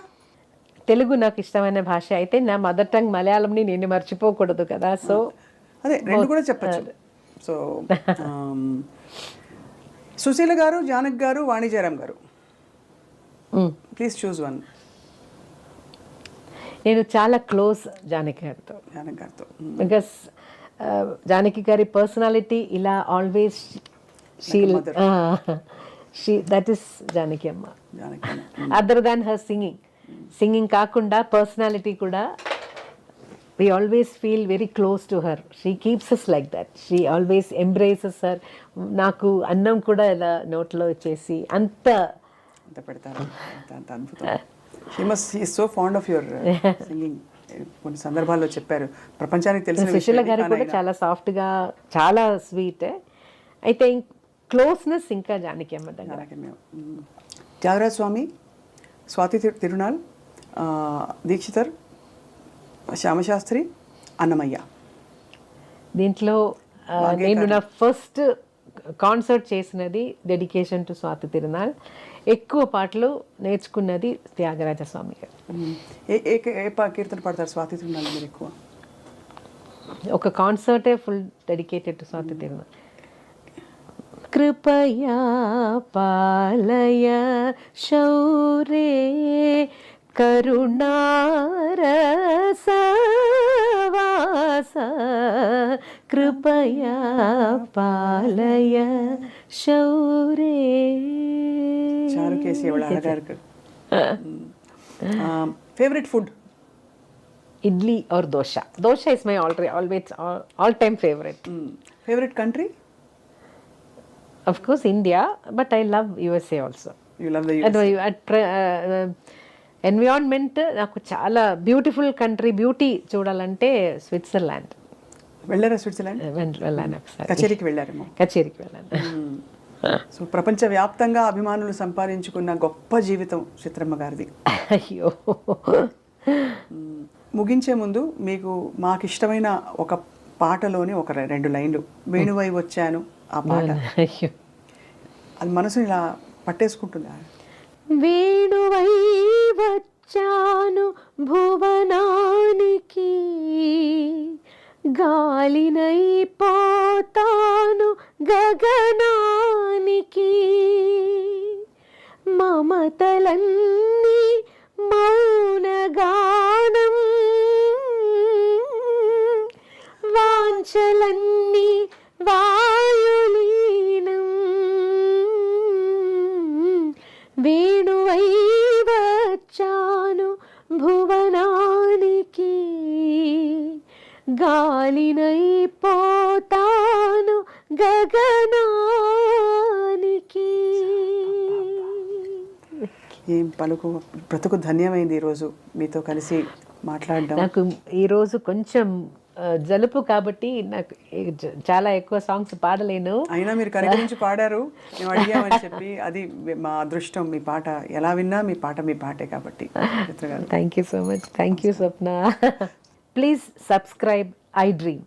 తెలుగు నాకు ఇష్టమైన భాష. అయితే నా మదర్ టంగ్ మలయాళంని నేను మర్చిపోకూడదు కదా, సో అదే 2 కూడా చెప్పచ్చు. సో సుశీల గారు, జానక్ గారు, వాణి జయరామ్ గారు, ప్లీజ్ చూస్ వన్. నేను చాలా క్లోజ్ జానకి గారితో. బికాస్ జానకి గారి పర్సనాలిటీ ఇలా ఆల్వేస్ దట్ ఈస్ జానకి అమ్మ. అదర్ దాన్ హర్ సింగింగ్ కాకుండా పర్సనాలిటీ కూడా we always feel very close to her. She keeps us like that. She always embraces her. నాకు అన్నం కూడా ఇలా నోట్లో వచ్చేసి అంత పెడతారు. అంత అద్భుతం. She is so fond of your singing. కొన్ని సందర్భాల్లో చెప్పారు, ప్రపంచానికి తెలిసిన. సుశీల గారు కూడా చాలా సాఫ్ట్గా, చాలా స్వీట్. అయితే క్లోజ్నెస్ ఇంకా జానకి అమ్మ దగ్గర. త్యాగరాజ స్వామి, స్వాతి తిరునాల్, దీక్షితర్, శ్యామశాస్త్రి, అన్నమయ్య. దీంట్లో నేను నా ఫస్ట్ కాన్సర్ట్ చేసినది డెడికేషన్ టు స్వాతి తిరునాల్. ఎక్కువ పాటలు నేర్చుకున్నది త్యాగరాజ స్వామి గారు. ఏ కీర్తన పాడతారు స్వాతి తిరునాల్ మీరు ఎక్కువ? ఒక కాన్సర్టే full dedicated to Swathi Thirunal. కృపయా పాలయ శౌరే కరుణారసవాస కృపయా పాలయ శౌరే. చారుకేసి ఎవరు అడగారు. Favourite food? idli or dosha. Dosha is my always all-time favorite. Favourite country? Of course, India, but I love USA also. You love the environment నాకు చాలా బ్యూటిఫుల్ కంట్రీ, బ్యూటీ చూడాలంటే స్విట్జర్లాండ్ వెళ్ళారా స్విట్జర్లాండ్? వెళ్ళాను ఒకసారి. కచేరీకి వెళ్ళారేమో. కచేరీకి వెళ్ళాను. సో ప్రపంచవ్యాప్తంగా అభిమానులు సంపాదించుకున్న గొప్ప జీవితం చిత్రమ్మ గారిది. అయ్యో. ముగించే ముందు మీకు మాకు ఇష్టమైన ఒక పాటలోని ఒక 2 లైన్లు, వేణువై వచ్చాను ఆ పాట, అయ్యో, అది మనసుని ఇలా పట్టేసుకుంటుందా? వేణువై వచ్చాను భువనానికి, గాలినై పోతాను గగనానికి, మమతలన్నీ మౌనగానం, వాంఛలన్నీ వాయులీనం, వేణువై వచ్చాను భువనానికి, గాలినై పోతాను గగనానికి. ఏం పలుకు, బ్రతుకు ధన్యమైంది ఈరోజు మీతో కలిసి మాట్లాడడం. నాకు ఈరోజు కొంచెం జలుపు కాబట్టి నాకు చాలా ఎక్కువ సాంగ్స్ పాడలేను. అయినా మీరు కనికరించి పాడారు, మేము అడిగామని చెప్పి, అది మా అదృష్టం. మీ పాట ఎలా విన్నా మీ పాటే కాబట్టి. Thank you so much. Thank you Swapna. Please subscribe I dream.